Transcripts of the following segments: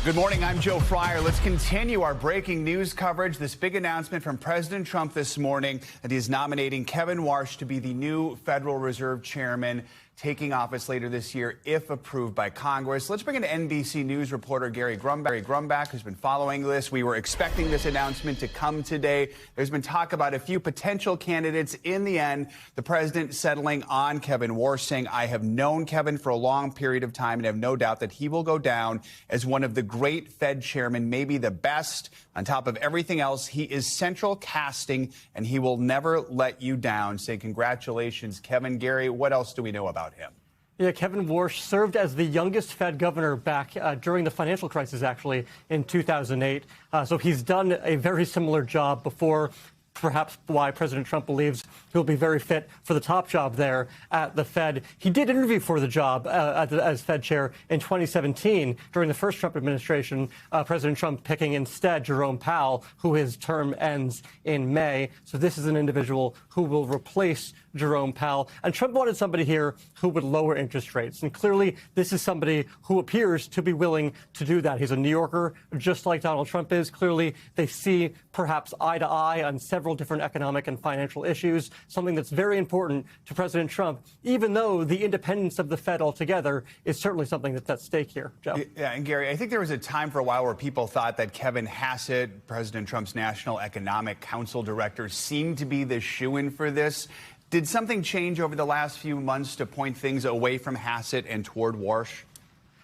Good morning, I'm Joe Fryer. Let's continue our breaking news coverage. This big announcement from President Trump this morning that he is nominating Kevin Warsh to be the new Federal Reserve Chairman, taking office later this year if approved by Congress. Let's bring in NBC News reporter Gary Grumbach, who's been following this. We were expecting this announcement to come today. There's been talk about a few potential candidates. In the end, the president settling on Kevin Warsh, saying, I have known Kevin for a long period of time and have no doubt that he will go down as one of the great Fed chairmen, maybe the best. On top of everything else, he is central casting and he will never let you down. Say congratulations, Kevin. Gary, what else do we know about him? Yeah, Kevin Warsh served as the youngest Fed governor back during the financial crisis, actually, in 2008. So he's done a very similar job before. Perhaps why President Trump believes he'll be very fit for the top job there at the Fed. He did interview for the job as Fed chair in 2017 during the first Trump administration, President Trump picking instead Jerome Powell, who his term ends in May. So this is an individual who will replace Jerome Powell. And Trump wanted somebody here who would lower interest rates. And clearly, this is somebody who appears to be willing to do that. He's a New Yorker, just like Donald Trump is. Clearly, they see perhaps eye to eye on several different economic and financial issues, something that's very important to President Trump, even though the independence of the Fed altogether is certainly something that's at stake here, Joe. Yeah, and Gary, I think there was a time for a while where people thought that Kevin Hassett, President Trump's National Economic Council director, seemed to be the shoo-in for this. Did something change over the last few months to point things away from Hassett and toward Warsh?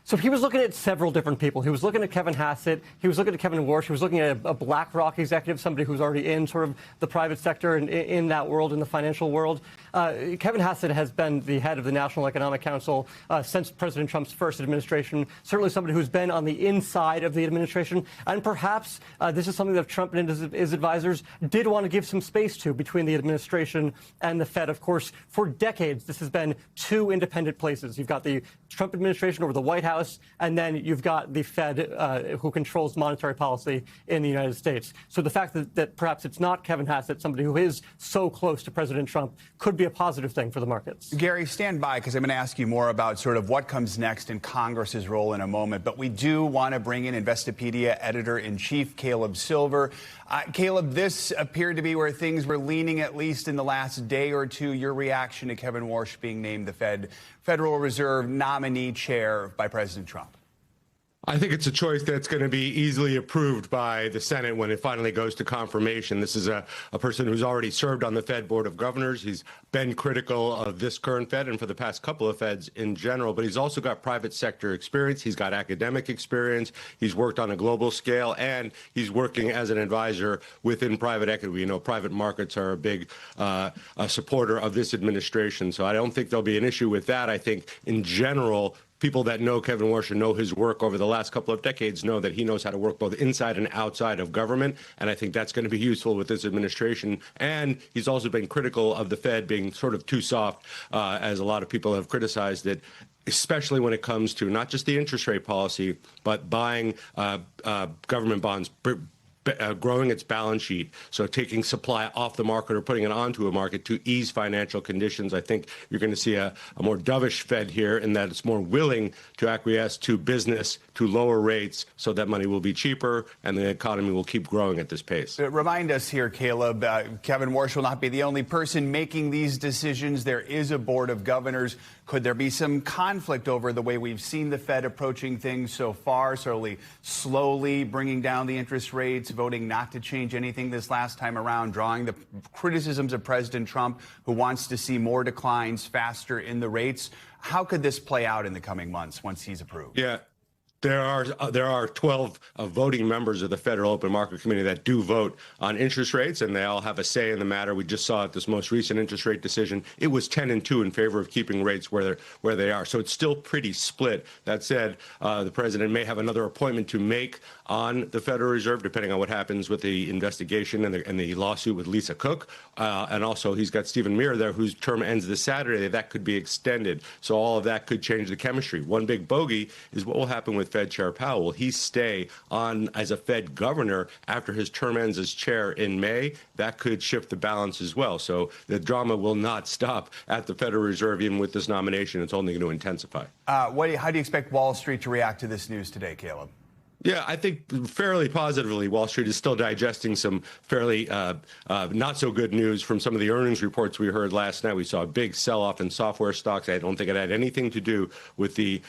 So he was looking at several different people. He was looking at Kevin Hassett. He was looking at Kevin Warsh. He was looking at a BlackRock executive, somebody who's already in sort of the private sector and in that world, in the financial world. Kevin Hassett has been the head of the National Economic Council since President Trump's first administration, certainly somebody who's been on the inside of the administration. And perhaps this is something that Trump and his advisors did want to give some space to between the administration and the Fed. Of course, for decades, this has been two independent places. You've got the Trump administration over the White House, and then you've got the Fed who controls monetary policy in the United States. So the fact that perhaps it's not Kevin Hassett, somebody who is so close to President Trump, could be a positive thing for the markets. Gary, stand by, because I'm going to ask you more about sort of what comes next in Congress's role in a moment. But we do want to bring in Investopedia editor-in-chief Caleb Silver. Caleb, this appeared to be where things were leaning, at least in the last day or two. Your reaction to Kevin Warsh being named the Federal Reserve nominee chair by President Trump? I think it's a choice that's going to be easily approved by the Senate when it finally goes to confirmation. This is a person who's already served on the Fed Board of Governors. He's been critical of this current Fed and for the past couple of Feds in general, but he's also got private sector experience. He's got academic experience. He's worked on a global scale, and he's working as an advisor within private equity. You know, private markets are a big supporter of this administration, so I don't think there'll be an issue with that. I think in general, people that know Kevin Warsh and know his work over the last couple of decades know that he knows how to work both inside and outside of government, and I think that's going to be useful with this administration. And he's also been critical of the Fed being sort of too soft, as a lot of people have criticized it, especially when it comes to not just the interest rate policy, but buying government bonds, growing its balance sheet, so taking supply off the market or putting it onto a market to ease financial conditions. I think you're going to see a more dovish Fed here in that it's more willing to acquiesce to business, to lower rates, so that money will be cheaper and the economy will keep growing at this pace. Remind us here, Caleb, Kevin Warsh will not be the only person making these decisions. There is a board of governors. Could there be some conflict over the way we've seen the Fed approaching things so far, slowly bringing down the interest rates, voting not to change anything this last time around, drawing the criticisms of President Trump, who wants to see more declines faster in the rates? How could this play out in the coming months once he's approved? Yeah. There are 12 voting members of the Federal Open Market Committee that do vote on interest rates, and they all have a say in the matter. We just saw at this most recent interest rate decision, it was 10-2 in favor of keeping rates where they are. So it's still pretty split. That said, the president may have another appointment to make on the Federal Reserve, depending on what happens with the investigation and the lawsuit with Lisa Cook. And also, he's got Stephen Miller there, whose term ends this Saturday. That could be extended. So all of that could change the chemistry. One big bogey is what will happen with Fed Chair Powell. Will he stay on as a Fed governor after his term ends as chair in May? That could shift the balance as well. So the drama will not stop at the Federal Reserve even with this nomination. It's only going to intensify. How do you expect Wall Street to react to this news today, Caleb? Yeah, I think fairly positively, Wall Street is still digesting some fairly not so good news from some of the earnings reports we heard last night. We saw a big sell-off in software stocks. I don't think it had anything to do with the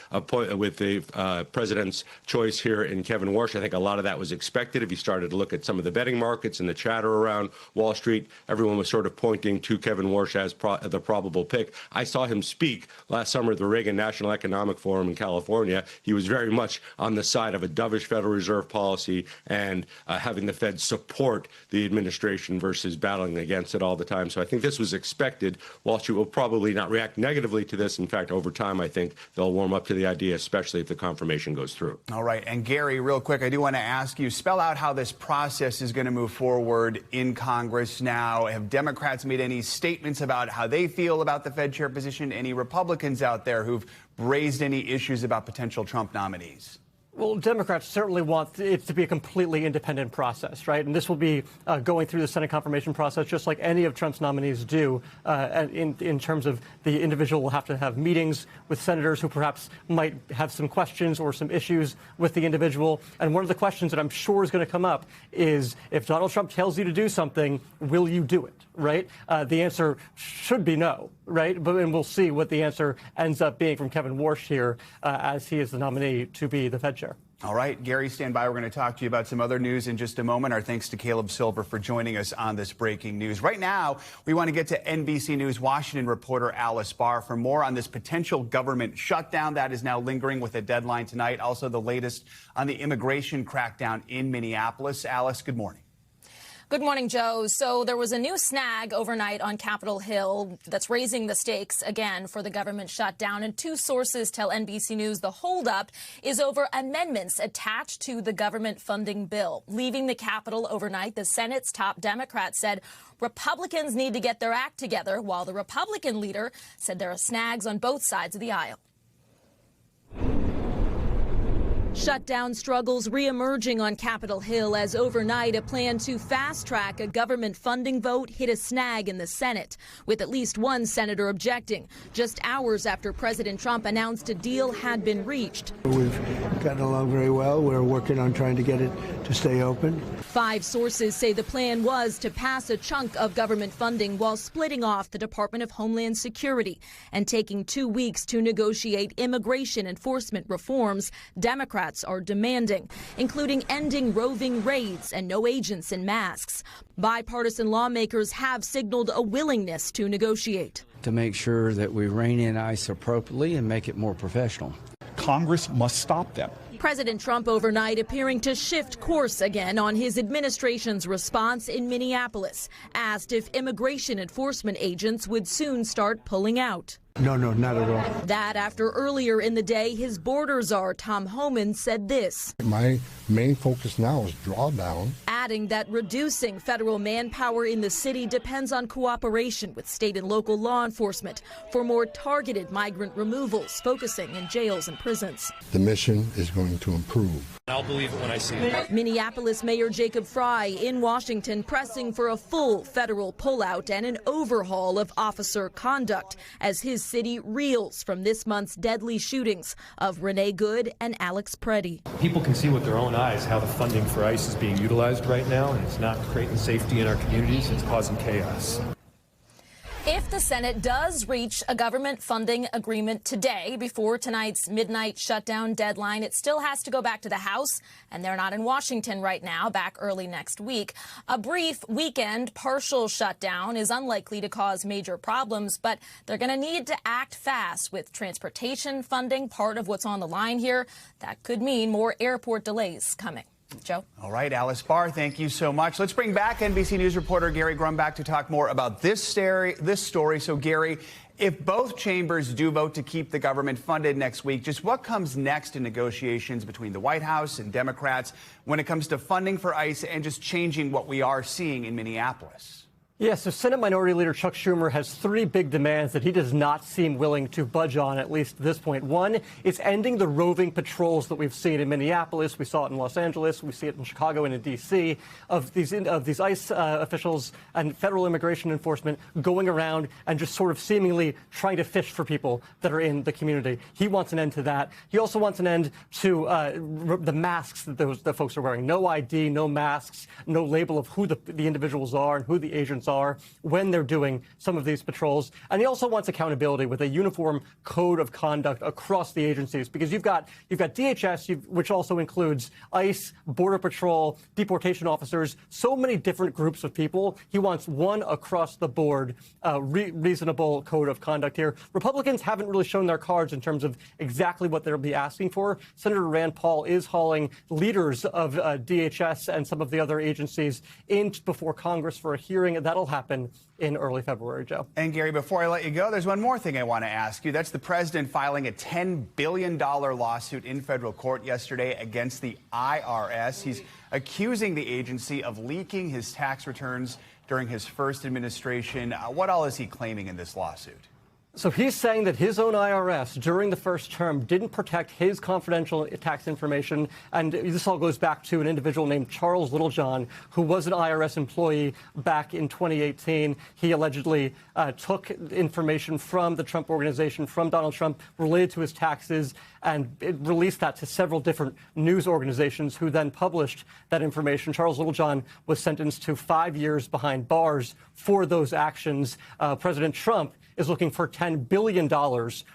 president's choice here in Kevin Warsh. I think a lot of that was expected. If you started to look at some of the betting markets and the chatter around Wall Street, everyone was sort of pointing to Kevin Warsh as the probable pick. I saw him speak last summer at the Reagan National Economic Forum in California. He was very much on the side of a dovish Federal Reserve policy and having the Fed support the administration versus battling against it all the time. So I think this was expected. Wall Street will probably not react negatively to this. In fact, over time, I think they'll warm up to the idea, especially if the confirmation goes through. All right. And Gary, real quick, I do want to ask you, spell out how this process is going to move forward in Congress now. Have Democrats made any statements about how they feel about the Fed chair position? Any Republicans out there who've raised any issues about potential Trump nominees? Well, Democrats certainly want it to be a completely independent process, right? And this will be going through the Senate confirmation process, just like any of Trump's nominees do. In terms of the individual will have to have meetings with senators who perhaps might have some questions or some issues with the individual. And one of the questions that I'm sure is going to come up is, if Donald Trump tells you to do something, will you do it, right? The answer should be no, right? And we'll see what the answer ends up being from Kevin Warsh here, as he is the nominee to be the Fed chair. All right, Gary, stand by. We're going to talk to you about some other news in just a moment. Our thanks to Caleb Silver for joining us on this breaking news. Right now, we want to get to NBC News Washington reporter Alice Barr for more on this potential government shutdown that is now lingering with a deadline tonight. Also, the latest on the immigration crackdown in Minneapolis. Alice, good morning. Good morning, Joe. So there was a new snag overnight on Capitol Hill that's raising the stakes again for the government shutdown. And two sources tell NBC News the holdup is over amendments attached to the government funding bill. Leaving the Capitol overnight, the Senate's top Democrat said Republicans need to get their act together, while the Republican leader said there are snags on both sides of the aisle. Shutdown struggles re-emerging on Capitol Hill as overnight a plan to fast-track a government funding vote hit a snag in the Senate, with at least one senator objecting, just hours after President Trump announced a deal had been reached. We've gotten along very well. We're working on trying to get it to stay open. 5 sources say the plan was to pass a chunk of government funding while splitting off the Department of Homeland Security and taking 2 weeks to negotiate immigration enforcement reforms Democrats are demanding, including ending roving raids and no agents in masks. Bipartisan lawmakers have signaled a willingness to negotiate. To make sure that we rein in ICE appropriately and make it more professional. Congress must stop them. President Trump overnight appearing to shift course again on his administration's response in Minneapolis, asked if immigration enforcement agents would soon start pulling out. No, not at all. That after earlier in the day, his border czar, Tom Homan, said this. My main focus now is drawdown. Adding that reducing federal manpower in the city depends on cooperation with state and local law enforcement for more targeted migrant removals, focusing in jails and prisons. The mission is going to improve. I'll believe it when I see it. Minneapolis Mayor Jacob Fry in Washington pressing for a full federal pullout and an overhaul of officer conduct as his city reels from this month's deadly shootings of Renee Good and Alex Preddy. People can see with their own eyes how the funding for ICE is being utilized right now, and it's not creating safety in our communities. It's causing chaos. If the Senate does reach a government funding agreement today before tonight's midnight shutdown deadline, it still has to go back to the House, and they're not in Washington right now, back early next week. A brief weekend partial shutdown is unlikely to cause major problems, but they're going to need to act fast with transportation funding, part of what's on the line here. That could mean more airport delays coming. Joe? All right, Alice Barr, thank you so much. Let's bring back NBC News reporter Gary Grumbach to talk more about this story. So, Gary, if both chambers do vote to keep the government funded next week, just what comes next in negotiations between the White House and Democrats when it comes to funding for ICE and just changing what we are seeing in Minneapolis? Yeah, so Senate Minority Leader Chuck Schumer has three big demands that he does not seem willing to budge on, at least at this point. One is ending the roving patrols that we've seen in Minneapolis. We saw it in Los Angeles. We see it in Chicago and in D.C. of these ICE officials and federal immigration enforcement going around and just sort of seemingly trying to fish for people that are in the community. He wants an end to that. He also wants an end to the masks that the folks are wearing. No ID, no masks, no label of who the individuals are and who the agents are when they're doing some of these patrols. And he also wants accountability with a uniform code of conduct across the agencies, because you've got DHS, which also includes ICE, Border Patrol, deportation officers, so many different groups of people. He wants one across the board reasonable code of conduct here. Republicans haven't really shown their cards in terms of exactly what they'll be asking for. Senator Rand Paul is hauling leaders of DHS and some of the other agencies in before Congress for a hearing. That'll happen in early February, Joe. And Gary, before I let you go, there's one more thing I want to ask you. That's the president filing a $10 billion lawsuit in federal court yesterday against the IRS. He's accusing the agency of leaking his tax returns during his first administration. What all is he claiming in this lawsuit? So he's saying that his own IRS during the first term didn't protect his confidential tax information. And this all goes back to an individual named Charles Littlejohn, who was an IRS employee back in 2018. He allegedly took information from the Trump organization, from Donald Trump, related to his taxes, and it released that to several different news organizations who then published that information. Charles Littlejohn was sentenced to 5 years behind bars for those actions. President Trump is looking for $10 billion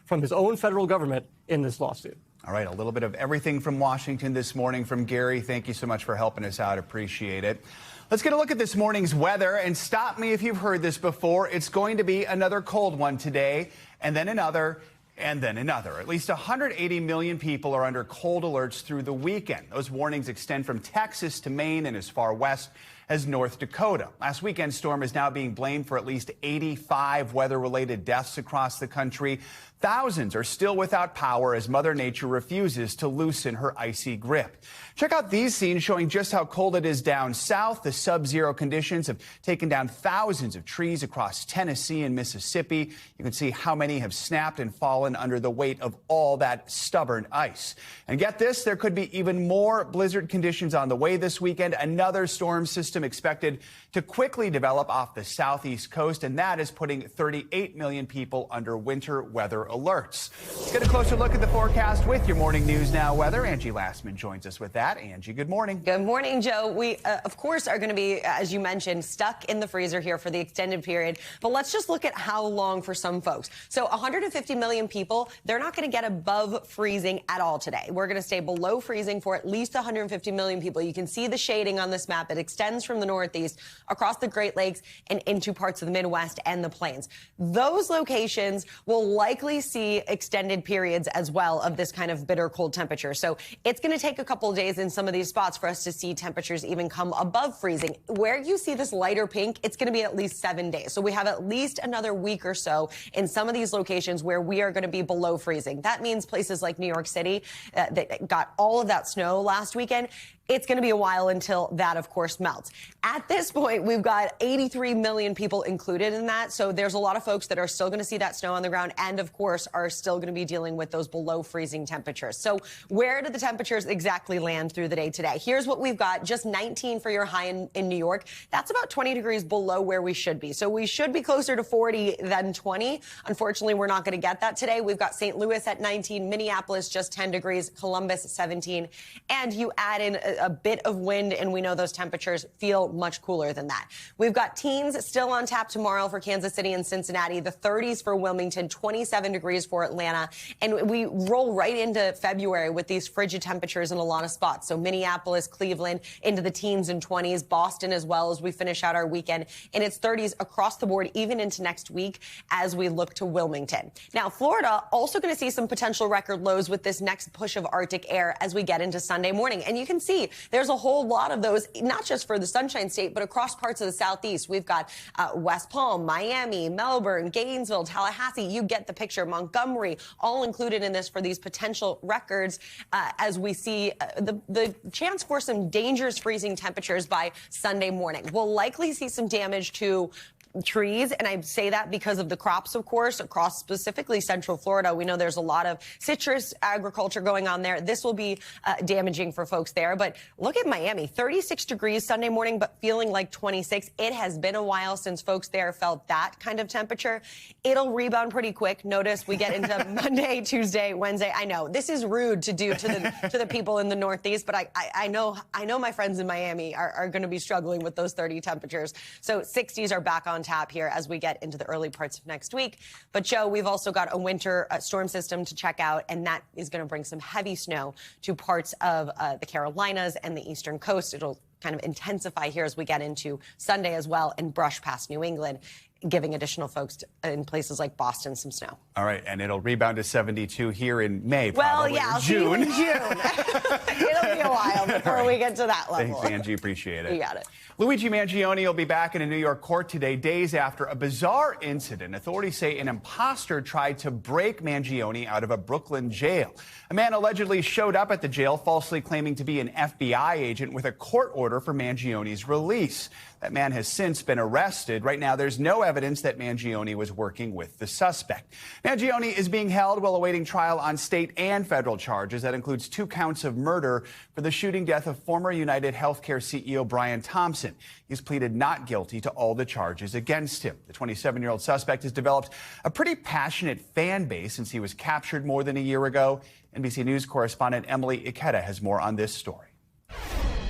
from his own federal government in this lawsuit. All right, a little bit of everything from Washington this morning from Gary. Thank you so much for helping us out. Appreciate it. Let's get a look at this morning's weather, and stop me if you've heard this before. It's going to be another cold one today, and then another, and then another. At least 180 million people are under cold alerts through the weekend. Those warnings extend from Texas to Maine and as far west as North Dakota. Last weekend's storm is now being blamed for at least 85 weather-related deaths across the country. Thousands are still without power as Mother Nature refuses to loosen her icy grip. Check out these scenes showing just how cold it is down south. The sub-zero conditions have taken down thousands of trees across Tennessee and Mississippi. You can see how many have snapped and fallen under the weight of all that stubborn ice. And get this, there could be even more blizzard conditions on the way this weekend. Another storm system expected to quickly develop off the southeast coast, and that is putting 38 million people under winter weather alerts. Let's get a closer look at the forecast with your Morning News Now weather. Angie Lastman joins us with that. Angie, good morning. Good morning, Joe. We, of course, are going to be, as you mentioned, stuck in the freezer here for the extended period. But let's just look at how long for some folks. So 150 million people, they're not going to get above freezing at all today. We're going to stay below freezing for at least 150 million people. You can see the shading on this map. It extends from the Northeast across the Great Lakes and into parts of the Midwest and the Plains. Those locations will likely see extended periods as well of this kind of bitter cold temperature. So it's going to take a couple of days in some of these spots for us to see temperatures even come above freezing. Where you see this lighter pink, it's going to be at least 7 days. So we have at least another week or so in some of these locations where we are going to be below freezing. That means places like New York City that got all of that snow last weekend. It's going to be a while until that, of course, melts. At this point, we've got 83 million people included in that. So there's a lot of folks that are still going to see that snow on the ground and, of course, are still going to be dealing with those below freezing temperatures. So where do the temperatures exactly land through the day today? Here's what we've got. Just 19 for your high in New York. That's about 20 degrees below where we should be. So we should be closer to 40 than 20. Unfortunately, we're not going to get that today. We've got St. Louis at 19, Minneapolis just 10 degrees, Columbus 17. And you add in a bit of wind, and we know those temperatures feel much cooler than that. We've got teens still on tap tomorrow for Kansas City and Cincinnati, the 30s for Wilmington, 27 degrees for Atlanta, and we roll right into February with these frigid temperatures in a lot of spots. So Minneapolis, Cleveland, into the teens and 20s, Boston as well as we finish out our weekend in its 30s across the board, even into next week as we look to Wilmington. Now, Florida also going to see some potential record lows with this next push of Arctic air as we get into Sunday morning. And you can see see, there's a whole lot of those, not just for the Sunshine State, but across parts of the Southeast. We've got West Palm, Miami, Melbourne, Gainesville, Tallahassee. You get the picture. Montgomery, all included in this for these potential records as we see the chance for some dangerous freezing temperatures by Sunday morning. We'll likely see some damage to trees, and I say that because of the crops, of course, across specifically Central Florida. We know there's a lot of citrus agriculture going on there. This will be damaging for folks there. But look at Miami, 36 degrees Sunday morning, but feeling like 26. It has been a while since folks there felt that kind of temperature. It'll rebound pretty quick. Notice we get into Monday, Tuesday, Wednesday. I know this is rude to do to the people in the Northeast, but I know my friends in Miami are going to be struggling with those 30 temperatures. So 60s are back on tap here as we get into the early parts of next week. But Joe, we've also got a winter storm system to check out, and that is going to bring some heavy snow to parts of the Carolinas and the eastern coast. It'll kind of intensify here as we get into Sunday as well and brush past New England, giving additional folks in places like Boston some snow. All right, and it'll rebound to 72 here in May, well, probably. Yeah, I'll June. See you in June. It'll be a while before we get to that level. Thanks, Angie. Appreciate it. You got it. Luigi Mangione will be back in a New York court today, days after a bizarre incident. Authorities say an imposter tried to break Mangione out of a Brooklyn jail. A man allegedly showed up at the jail, falsely claiming to be an FBI agent with a court order for Mangione's release. That man has since been arrested. Right now, there's no evidence that Mangione was working with the suspect. Mangione is being held while awaiting trial on state and federal charges. That includes 2 counts of murder for the shooting death of former United Healthcare CEO Brian Thompson. He's pleaded not guilty to all the charges against him. The 27-year-old suspect has developed a pretty passionate fan base since he was captured more than a year ago. NBC News correspondent Emily Ikeda has more on this story.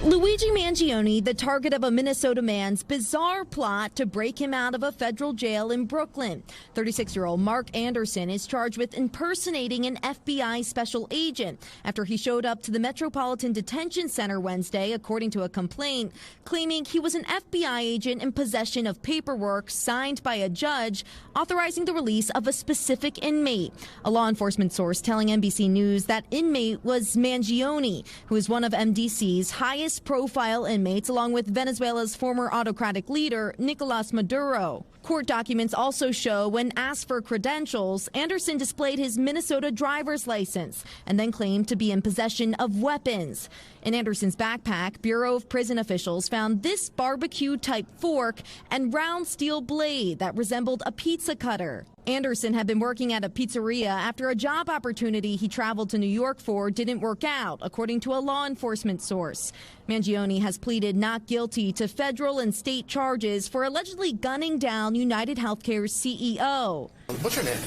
Luigi Mangione, the target of a Minnesota man's bizarre plot to break him out of a federal jail in Brooklyn. 36-year-old Mark Anderson is charged with impersonating an FBI special agent after he showed up to the Metropolitan Detention Center Wednesday, according to a complaint, claiming he was an FBI agent in possession of paperwork signed by a judge authorizing the release of a specific inmate. A law enforcement source telling NBC News that inmate was Mangione, who is one of MDC's highest profile inmates, along with Venezuela's former autocratic leader, Nicolas Maduro. Court documents also show when asked for credentials, Anderson displayed his Minnesota driver's license and then claimed to be in possession of weapons. In Anderson's backpack, Bureau of Prison officials found this barbecue-type fork and round steel blade that resembled a pizza cutter. Anderson had been working at a pizzeria after a job opportunity he traveled to New York for didn't work out, according to a law enforcement source. Mangione has pleaded not guilty to federal and state charges for allegedly gunning down United Healthcare's CEO. What's your name?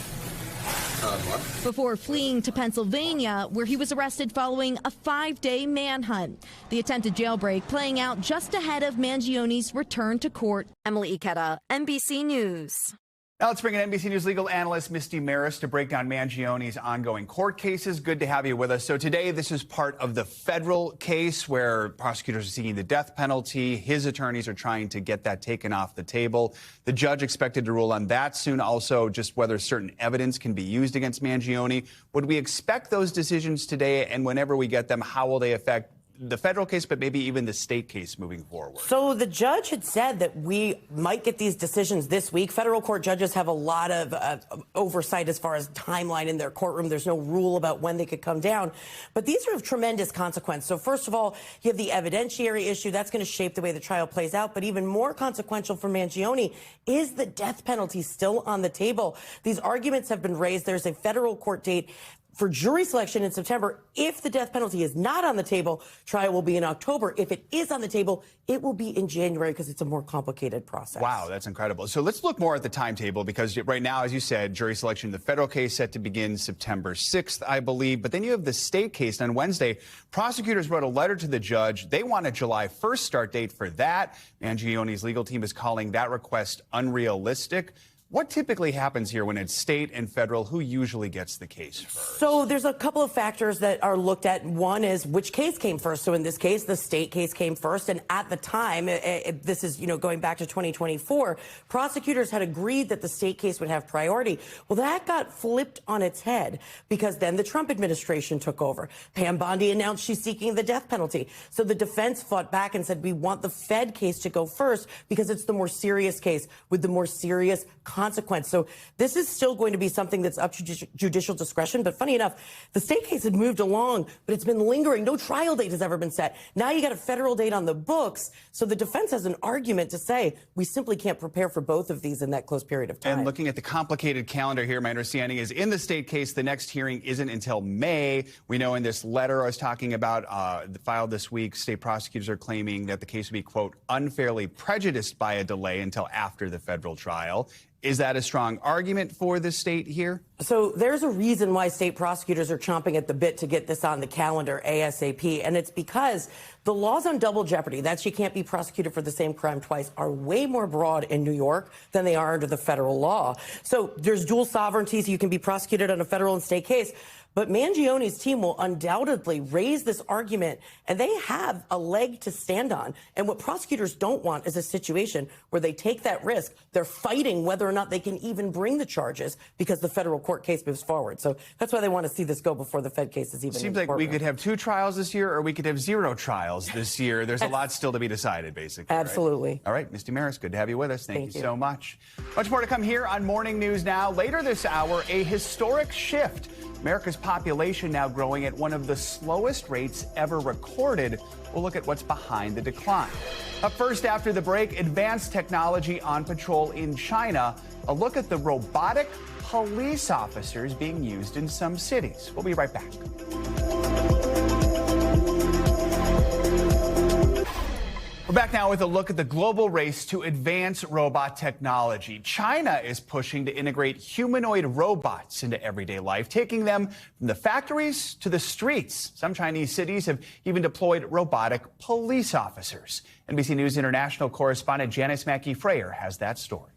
Mark. Before fleeing to Pennsylvania, where he was arrested following a 5-day manhunt. The attempted jailbreak playing out just ahead of Mangione's return to court. Emily Ikeda, NBC News. Now let's bring in NBC News legal analyst Misty Maris to break down Mangione's ongoing court cases. Good to have you with us. So today, this is part of the federal case where prosecutors are seeking the death penalty. His attorneys are trying to get that taken off the table. The judge expected to rule on that soon. Also, just whether certain evidence can be used against Mangione. Would we expect those decisions today? And whenever we get them, how will they affect the federal case, but maybe even the state case moving forward? So the judge had said that we might get these decisions this week. Federal court judges have a lot of oversight as far as timeline in their courtroom. There's no rule about when they could come down. But these are of tremendous consequence. So first of all, you have the evidentiary issue. That's going to shape the way the trial plays out. But even more consequential for Mangione is the death penalty still on the table. These arguments have been raised. There's a federal court date for jury selection in September. If the death penalty is not on the table, trial will be in October. If it is on the table, it will be in January because it's a more complicated process. Wow, that's incredible. So let's look more at the timetable because right now, as you said, jury selection, the federal case set to begin September 6th, I believe. But then you have the state case on Wednesday. Prosecutors wrote a letter to the judge. They want a July 1st start date for that. Mangione's legal team is calling that request unrealistic. What typically happens here when it's state and federal? Who usually gets the case first? So there's a couple of factors that are looked at. One is which case came first. So in this case, the state case came first. And at the time, this is, going back to 2024, prosecutors had agreed that the state case would have priority. Well, that got flipped on its head because then the Trump administration took over. Pam Bondi announced she's seeking the death penalty. So the defense fought back and said, we want the Fed case to go first because it's the more serious case with the more serious consequence. So this is still going to be something that's up to judicial discretion. But funny enough, the state case had moved along, but it's been lingering. No trial date has ever been set. Now you got a federal date on the books. So the defense has an argument to say we simply can't prepare for both of these in that close period of time. And looking at the complicated calendar here, my understanding is in the state case, the next hearing isn't until May. We know in this letter I was talking about filed this week, state prosecutors are claiming that the case would be, quote, unfairly prejudiced by a delay until after the federal trial. Is that a strong argument for the state here? So there's a reason why state prosecutors are chomping at the bit to get this on the calendar ASAP. And it's because the laws on double jeopardy, that's you can't be prosecuted for the same crime twice, are way more broad in New York than they are under the federal law. So there's dual sovereignty, so you can be prosecuted on a federal and state case. But Mangione's team will undoubtedly raise this argument, and they have a leg to stand on. And what prosecutors don't want is a situation where they take that risk. They're fighting whether or not they can even bring the charges because the federal court case moves forward. So that's why they want to see this go before the Fed case is even Seems like we could have 2 trials this year, or we could have 0 trials this year. There's a lot still to be decided, basically. Absolutely. Right? All right, Misty Maris, good to have you with us. Thank you so much. Much more to come here on Morning News Now. Later this hour, a historic shift. America's population now growing at one of the slowest rates ever recorded. We'll look at what's behind the decline. Up first after the break, advanced technology on patrol in China. A look at the robotic police officers being used in some cities. We'll be right back. We're back now with a look at the global race to advance robot technology. China is pushing to integrate humanoid robots into everyday life, taking them from the factories to the streets. Some Chinese cities have even deployed robotic police officers. NBC News International correspondent Janice Mackey-Frayer has that story.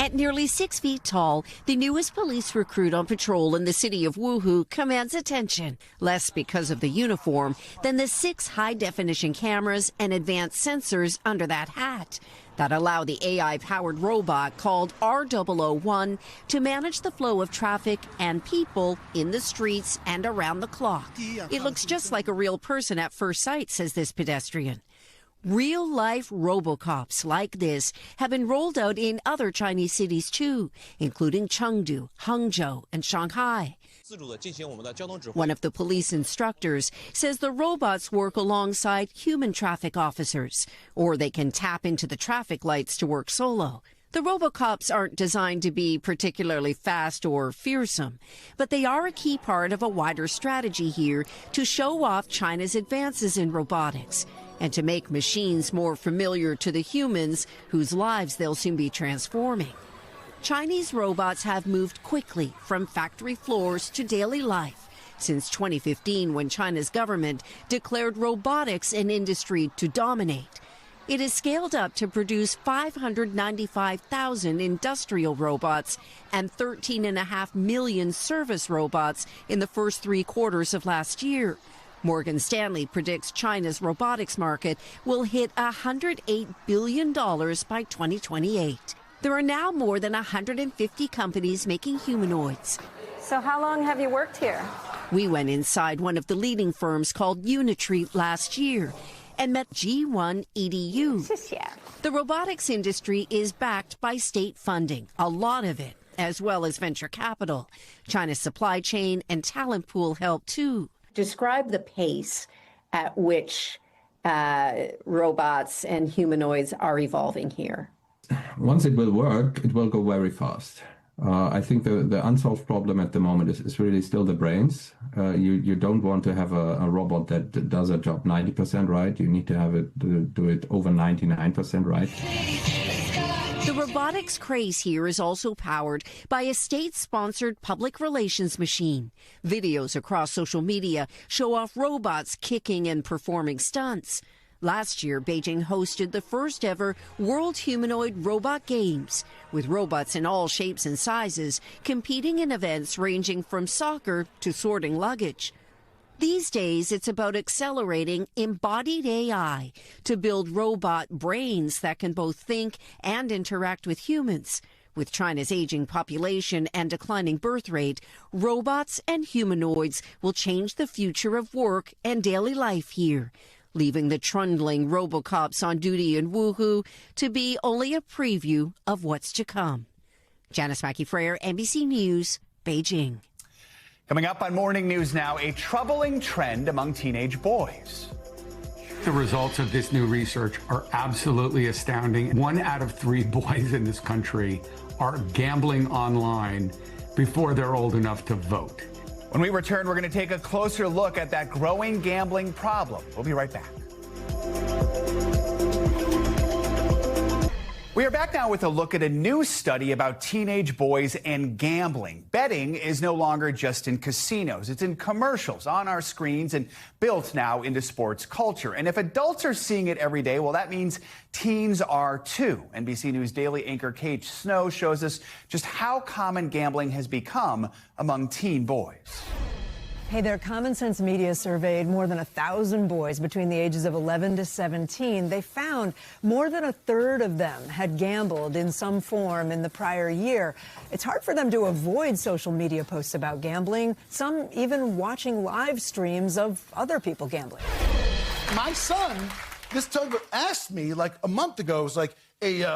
At nearly 6 feet tall, the newest police recruit on patrol in the city of Wuhu commands attention, less because of the uniform than the 6 high-definition cameras and advanced sensors under that hat that allow the AI-powered robot called R001 to manage the flow of traffic and people in the streets and around the clock. It looks just like a real person at first sight, says this pedestrian. Real-life robocops like this have been rolled out in other Chinese cities too, including Chengdu, Hangzhou, and Shanghai. One of the police instructors says the robots work alongside human traffic officers, or they can tap into the traffic lights to work solo. The robocops aren't designed to be particularly fast or fearsome, but they are a key part of a wider strategy here to show off China's advances in robotics and to make machines more familiar to the humans whose lives they'll soon be transforming. Chinese robots have moved quickly from factory floors to daily life since 2015, when China's government declared robotics an industry to dominate. It has scaled up to produce 595,000 industrial robots and 13.5 million service robots in the first 3 quarters of last year. Morgan Stanley predicts China's robotics market will hit $108 billion by 2028. There are now more than 150 companies making humanoids. So how long have you worked here? We went inside one of the leading firms called Unitree last year and met G1 EDU. The robotics industry is backed by state funding, a lot of it, as well as venture capital. China's supply chain and talent pool help too. Describe the pace at which robots and humanoids are evolving here. Once it will work, it will go very fast. I think the unsolved problem at the moment is really still the brains. You don't want to have a robot that does a job 90% right. You need to have it do it over 99% right. The robotics craze here is also powered by a state-sponsored public relations machine. Videos across social media show off robots kicking and performing stunts. Last year, Beijing hosted the first ever World Humanoid Robot Games, with robots in all shapes and sizes competing in events ranging from soccer to sorting luggage. These days, it's about accelerating embodied AI to build robot brains that can both think and interact with humans. With China's aging population and declining birth rate, robots and humanoids will change the future of work and daily life here, leaving the trundling robocops on duty in Wuhu to be only a preview of what's to come. Janice Mackey-Freyer, NBC News, Beijing. Coming up on Morning News Now, a troubling trend among teenage boys. The results of this new research are absolutely astounding. 1 out of 3 boys in this country are gambling online before they're old enough to vote. When we return, we're going to take a closer look at that growing gambling problem. We'll be right back. We are back now with a look at a new study about teenage boys and gambling. Betting is no longer just in casinos. It's in commercials, on our screens, and built now into sports culture. And if adults are seeing it every day, well, that means teens are too. NBC News Daily anchor Kate Snow shows us just how common gambling has become among teen boys. Hey there, Common Sense Media surveyed more than 1,000 boys between the ages of 11 to 17. They found more than a third of them had gambled in some form in the prior year. It's hard for them to avoid social media posts about gambling, some even watching live streams of other people gambling. My son, this time asked me like a month ago, was like, hey,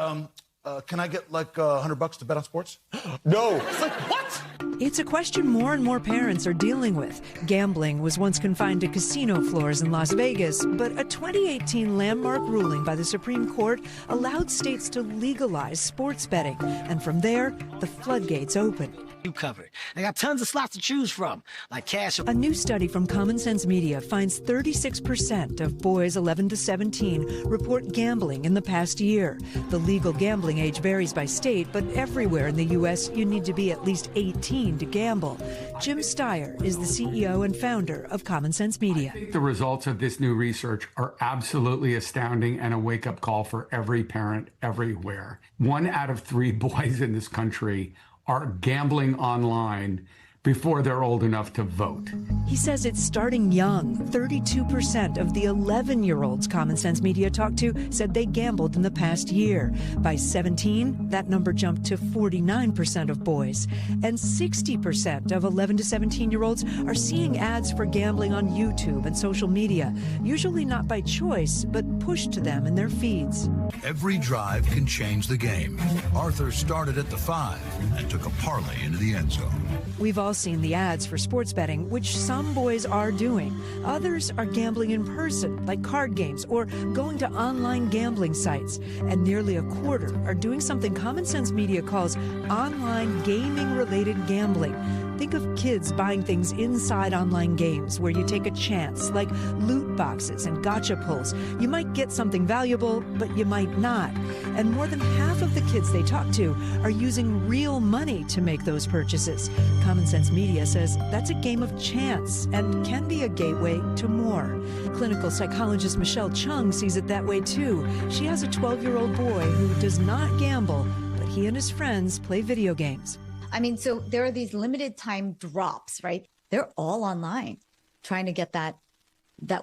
can I get like $100 to bet on sports? No. It's like, what? It's a question more and more parents are dealing with. Gambling was once confined to casino floors in Las Vegas, but a 2018 landmark ruling by the Supreme Court allowed states to legalize sports betting. And from there, the floodgates opened. You covered. They got tons of slots to choose from, like cash. A new study from Common Sense Media finds 36% of boys 11 to 17 report gambling in the past year. The legal gambling age varies by state, but everywhere in the U.S., you need to be at least 18 to gamble. Jim Steyer is the CEO and founder of Common Sense Media. I think the results of this new research are absolutely astounding and a wake-up call for every parent everywhere. 1 out of 3 boys in this country are gambling online before they're old enough to vote. He says it's starting young. 32% of the 11-year-olds Common Sense Media talked to said they gambled in the past year. By 17, that number jumped to 49% of boys. And 60% of 11 to 17-year-olds are seeing ads for gambling on YouTube and social media, usually not by choice, but pushed to them in their feeds. Every drive can change the game. Arthur started at the 5 and took a parlay into the end zone. We've all seen the ads for sports betting, which some boys are doing. Others are gambling in person, like card games, or going to online gambling sites. And nearly a quarter are doing something Common Sense Media calls online gaming-related gambling. Think of kids buying things inside online games where you take a chance, like loot boxes and gotcha pulls. You might get something valuable, but you might not. And more than half of the kids they talk to are using real money to make those purchases. Common Sense Media says that's a game of chance and can be a gateway to more. Clinical psychologist Michelle Chung sees it that way too. She has a 12-year-old boy who does not gamble, but he and his friends play video games. I mean, so there are these limited time drops, right? They're all online trying to get that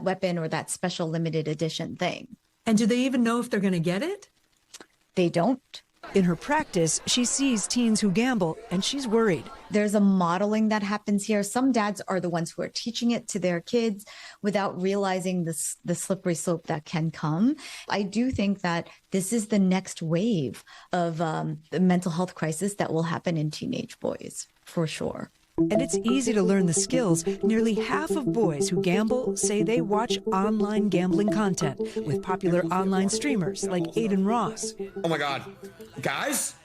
weapon or that special limited edition thing. And do they even know if they're going to get it? They don't. In her practice, she sees teens who gamble, and she's worried. There's a modeling that happens here. Some dads are the ones who are teaching it to their kids without realizing the slippery slope that can come. I do think that this is the next wave of the mental health crisis that will happen in teenage boys, for sure. And it's easy to learn the skills. Nearly half of boys who gamble say they watch online gambling content with popular online streamers like Aiden Ross. Oh my God. Guys,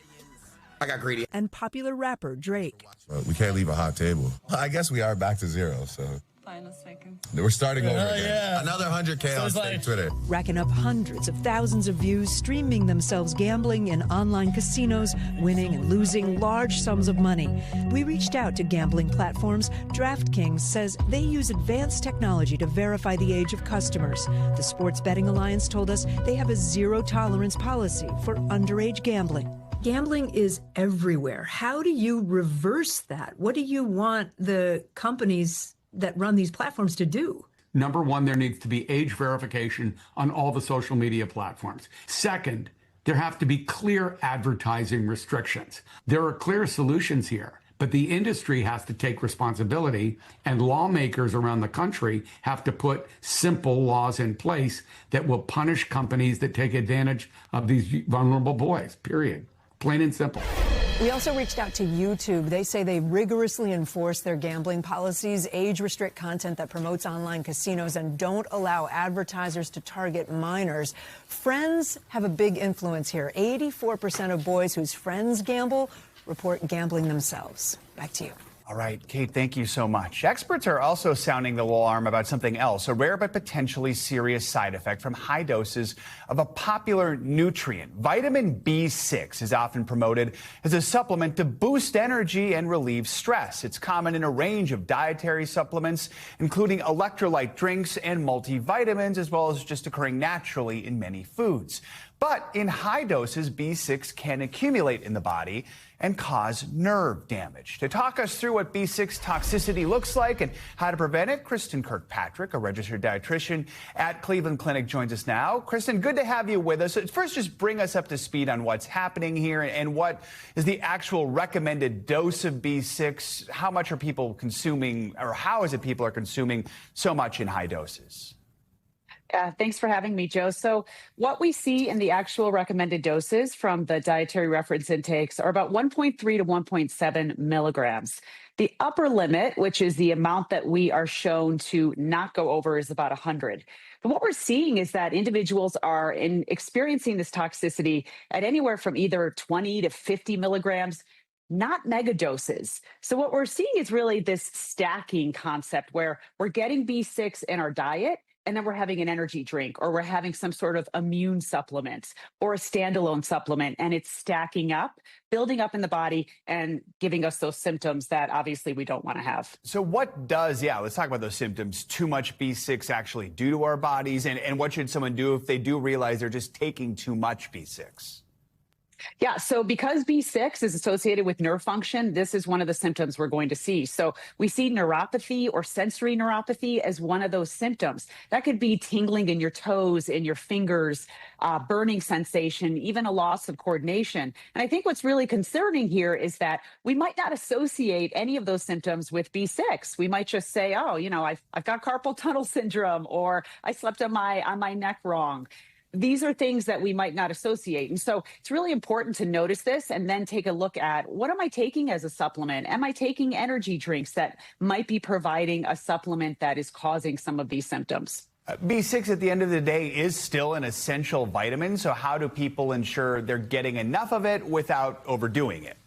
I got greedy. And popular rapper Drake. We can't leave a hot table. I guess we are back to zero, so. fine a second. We're starting over again. Yeah. Another 100K on state Twitter. Racking up hundreds of thousands of views, streaming themselves gambling in online casinos, winning and losing large sums of money. We reached out to gambling platforms. DraftKings says they use advanced technology to verify the age of customers. The Sports Betting Alliance told us they have a zero-tolerance policy for underage gambling. Gambling is everywhere. How do you reverse that? What do you want the companies that run these platforms to do? Number one, there needs to be age verification on all the social media platforms. Second, there have to be clear advertising restrictions. There are clear solutions here, but the industry has to take responsibility, and lawmakers around the country have to put simple laws in place that will punish companies that take advantage of these vulnerable boys, period. Plain and simple. We also reached out to YouTube. They say they rigorously enforce their gambling policies, age restrict content that promotes online casinos, and don't allow advertisers to target minors. Friends have a big influence here. 84% of boys whose friends gamble report gambling themselves. Back to you. All right, Kate, thank you so much. Experts are also sounding the alarm about something else, a rare but potentially serious side effect from high doses of a popular nutrient. Vitamin B6 is often promoted as a supplement to boost energy and relieve stress. It's common in a range of dietary supplements, including electrolyte drinks and multivitamins, as well as just occurring naturally in many foods. But in high doses, B6 can accumulate in the body and cause nerve damage. To talk us through what B6 toxicity looks like and how to prevent it, Kristen Kirkpatrick, a registered dietitian at Cleveland Clinic, joins us now. Kristen, good to have you with us. First, just bring us up to speed on what's happening here and what is the actual recommended dose of B6. How much are people consuming, or how is it people are consuming so much in high doses? Thanks for having me, Joe. So what we see in the actual recommended doses from the dietary reference intakes are about 1.3 to 1.7 milligrams. The upper limit, which is the amount that we are shown to not go over, is about 100. But what we're seeing is that individuals are experiencing this toxicity at anywhere from either 20 to 50 milligrams, not mega doses. So what we're seeing is really this stacking concept where we're getting B6 in our diet, and then we're having an energy drink, or we're having some sort of immune supplement or a standalone supplement, and it's stacking up, building up in the body, and giving us those symptoms that obviously we don't want to have. So what does, let's talk about those symptoms, too much B6 actually do to our bodies, and what should someone do if they do realize they're just taking too much B6? Yeah, so because B6 is associated with nerve function, this is one of the symptoms we're going to see. So we see neuropathy or sensory neuropathy as one of those symptoms. That could be tingling in your toes, in your fingers, burning sensation, even a loss of coordination. And I think what's really concerning here is that we might not associate any of those symptoms with B6. We might just say, oh, I've got carpal tunnel syndrome, or I slept on my neck wrong. These are things that we might not associate. And so it's really important to notice this and then take a look at, what am I taking as a supplement? Am I taking energy drinks that might be providing a supplement that is causing some of these symptoms? B6 at the end of the day is still an essential vitamin. So how do people ensure they're getting enough of it without overdoing it?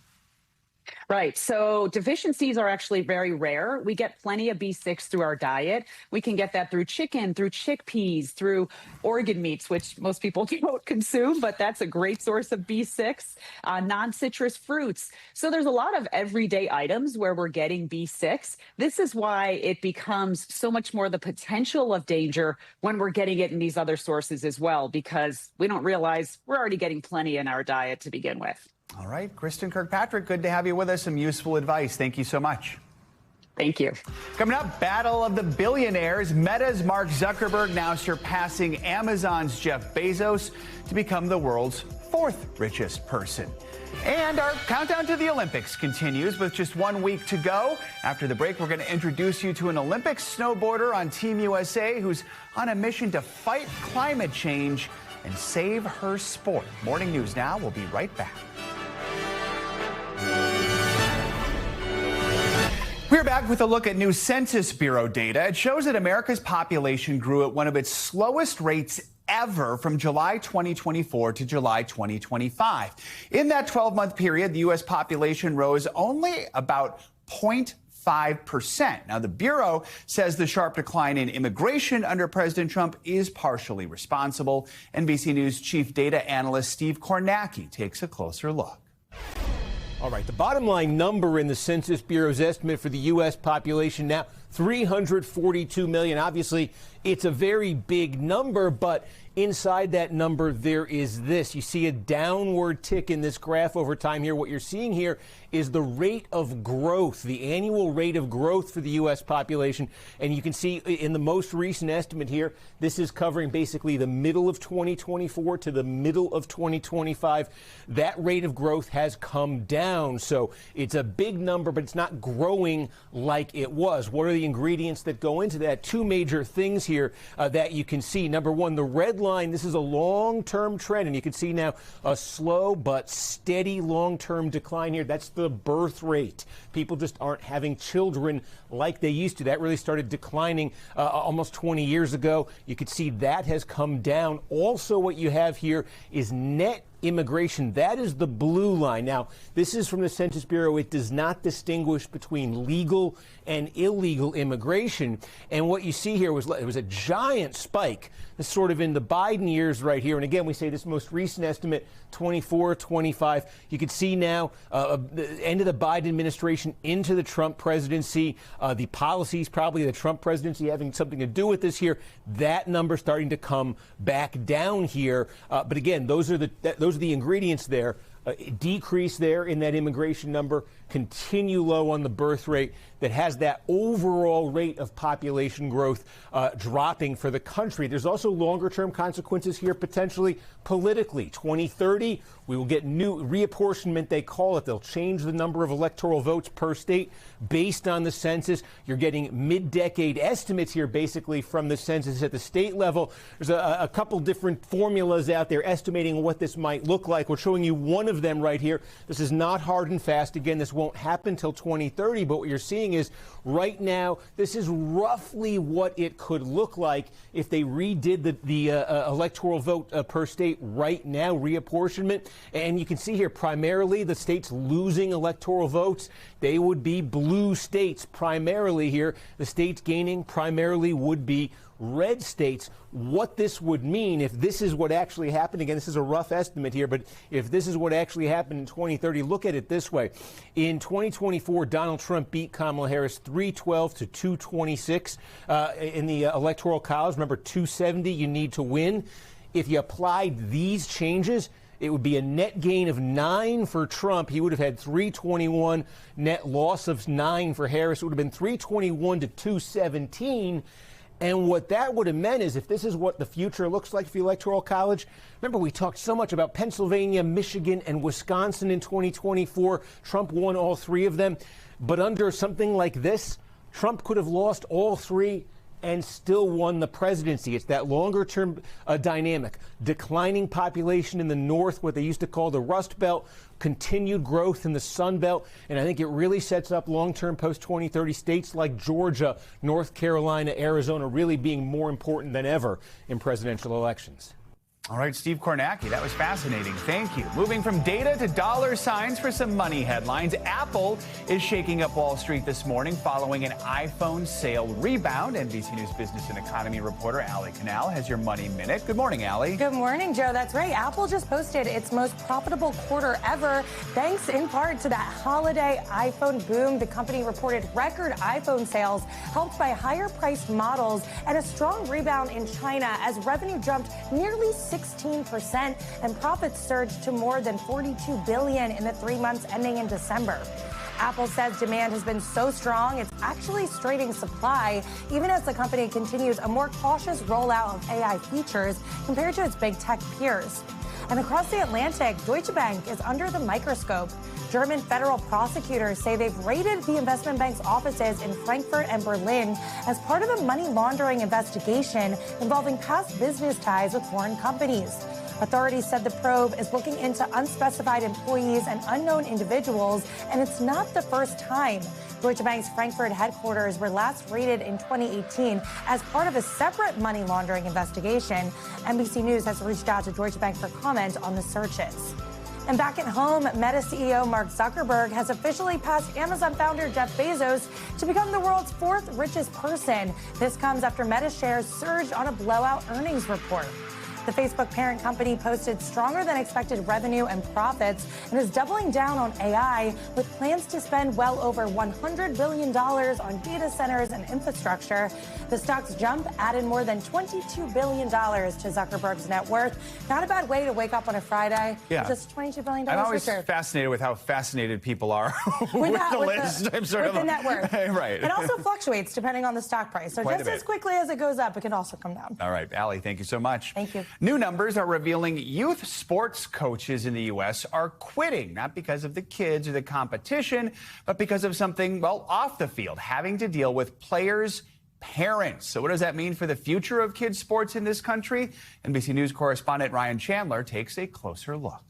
Right. So deficiencies are actually very rare. We get plenty of B6 through our diet. We can get that through chicken, through chickpeas, through organ meats, which most people don't consume, but that's a great source of B6, non-citrus fruits. So there's a lot of everyday items where we're getting B6. This is why it becomes so much more the potential of danger when we're getting it in these other sources as well, because we don't realize we're already getting plenty in our diet to begin with. All right, Kristen Kirkpatrick, good to have you with us. Some useful advice. Thank you so much. Thank you. Coming up, battle of the billionaires. Meta's Mark Zuckerberg now surpassing Amazon's Jeff Bezos to become the world's fourth richest person. And our countdown to the Olympics continues with just 1 week to go. After the break, we're going to introduce you to an Olympic snowboarder on Team USA who's on a mission to fight climate change and save her sport. Morning News Now. We'll be right back. We're back with a look at new Census Bureau data. It shows that America's population grew at one of its slowest rates ever from July 2024 to July 2025. In that 12-month period, the U.S. population rose only about 0.5%. 5%. Now, the Bureau says the sharp decline in immigration under President Trump is partially responsible. NBC News chief data analyst Steve Kornacki takes a closer look. All right, the bottom line number in the Census Bureau's estimate for the U.S. population now, 342 million. Obviously, it's a very big number, but inside that number, there is this. You see a downward tick in this graph over time here. What you're seeing here is the rate of growth, the annual rate of growth for the U.S. population. And you can see in the most recent estimate here, this is covering basically the middle of 2024 to the middle of 2025. That rate of growth has come down. So it's a big number, but it's not growing like it was. What are the ingredients that go into that? Two major things here that you can see. Number one, the red line, this is a long-term trend, and you can see now a slow but steady long-term decline here. That's the birth rate. People just aren't having children like they used to. That really started declining almost 20 years ago. You could see that has come down. Also, what you have here is net immigration. That is the blue line. Now, this is from the Census Bureau. It does not distinguish between legal and illegal immigration. And what you see here was it was a giant spike. This sort of in the Biden years right here. And again, we say this most recent estimate, 24, 25. You can see now the end of the Biden administration into the Trump presidency. The policies, probably the Trump presidency having something to do with this here. That number starting to come back down here. But again, those are the ingredients there. Decrease there in that immigration number, continue low on the birth rate that has that overall rate of population growth dropping for the country. There's also longer-term consequences here, potentially politically. 2030, we will get new reapportionment, they call it. They'll change the number of electoral votes per state based on the census. You're getting mid-decade estimates here, basically, from the census at the state level. There's a couple different formulas out there estimating what this might look like. We're showing you one of them right here. This is not hard and fast. Again, this won't happen until 2030, but what you're seeing is right now, this is roughly what it could look like if they redid the electoral vote per state right now, reapportionment. And you can see here, primarily the states losing electoral votes, they would be blue states primarily here. The states gaining primarily would be red states. What this would mean if this is what actually happened, again, this is a rough estimate here, but if this is what actually happened in 2030, look at it this way. In 2024, Donald Trump beat Kamala Harris 312 to 226 in the Electoral College. Remember, 270 you need to win. If you applied these changes, it would be a net gain of 9 for Trump. He would have had 321, net loss of 9 for Harris. It would have been 321 to 217. And what that would have meant is if this is what the future looks like for the Electoral College, remember we talked so much about Pennsylvania, Michigan, and Wisconsin in 2024. Trump won all 3 of them. But under something like this, Trump could have lost all 3 and still won the presidency. It's that longer-term dynamic. Declining population in the north, what they used to call the Rust Belt, continued growth in the Sun Belt, and I think it really sets up long-term post-2030 states like Georgia, North Carolina, Arizona really being more important than ever in presidential elections. All right, Steve Kornacki, that was fascinating. Thank you. Moving from data to dollar signs for some money headlines. Apple is shaking up Wall Street this morning following an iPhone sale rebound. NBC News business and economy reporter Allie Canal has your Money Minute. Good morning, Allie. Good morning, Joe. That's right. Apple just posted its most profitable quarter ever, thanks in part to that holiday iPhone boom. The company reported record iPhone sales helped by higher priced models and a strong rebound in China as revenue jumped nearly 16% and profits surged to more than $42 billion in the 3 months ending in December. Apple says demand has been so strong, it's actually straining supply, even as the company continues a more cautious rollout of AI features compared to its big tech peers. And across the Atlantic, Deutsche Bank is under the microscope. German federal prosecutors say they've raided the investment bank's offices in Frankfurt and Berlin as part of a money laundering investigation involving past business ties with foreign companies. Authorities said the probe is looking into unspecified employees and unknown individuals, and it's not the first time. Deutsche Bank's Frankfurt headquarters were last raided in 2018 as part of a separate money laundering investigation. NBC News has reached out to Deutsche Bank for comment on the searches. And back at home, Meta CEO Mark Zuckerberg has officially passed Amazon founder Jeff Bezos to become the world's fourth richest person. This comes after Meta shares surged on a blowout earnings report. The Facebook parent company posted stronger than expected revenue and profits and is doubling down on AI with plans to spend well over $100 billion on data centers and infrastructure. The stock's jump added more than $22 billion to Zuckerberg's net worth. Not a bad way to wake up on a Friday. Yeah. Just $22 billion. I'm always richer. fascinated with how fascinated people are with the list. I'm sort of the net worth. Right. It also fluctuates depending on the stock price. So Quite just a as bit. quickly as it goes up, it can also come down. All right, Allie, thank you so much. Thank you. New numbers are revealing youth sports coaches in the U.S. are quitting, not because of the kids or the competition, but because of something, well, off the field, having to deal with players' parents. So what does that mean for the future of kids sports in this country? NBC News correspondent Ryan Chandler takes a closer look.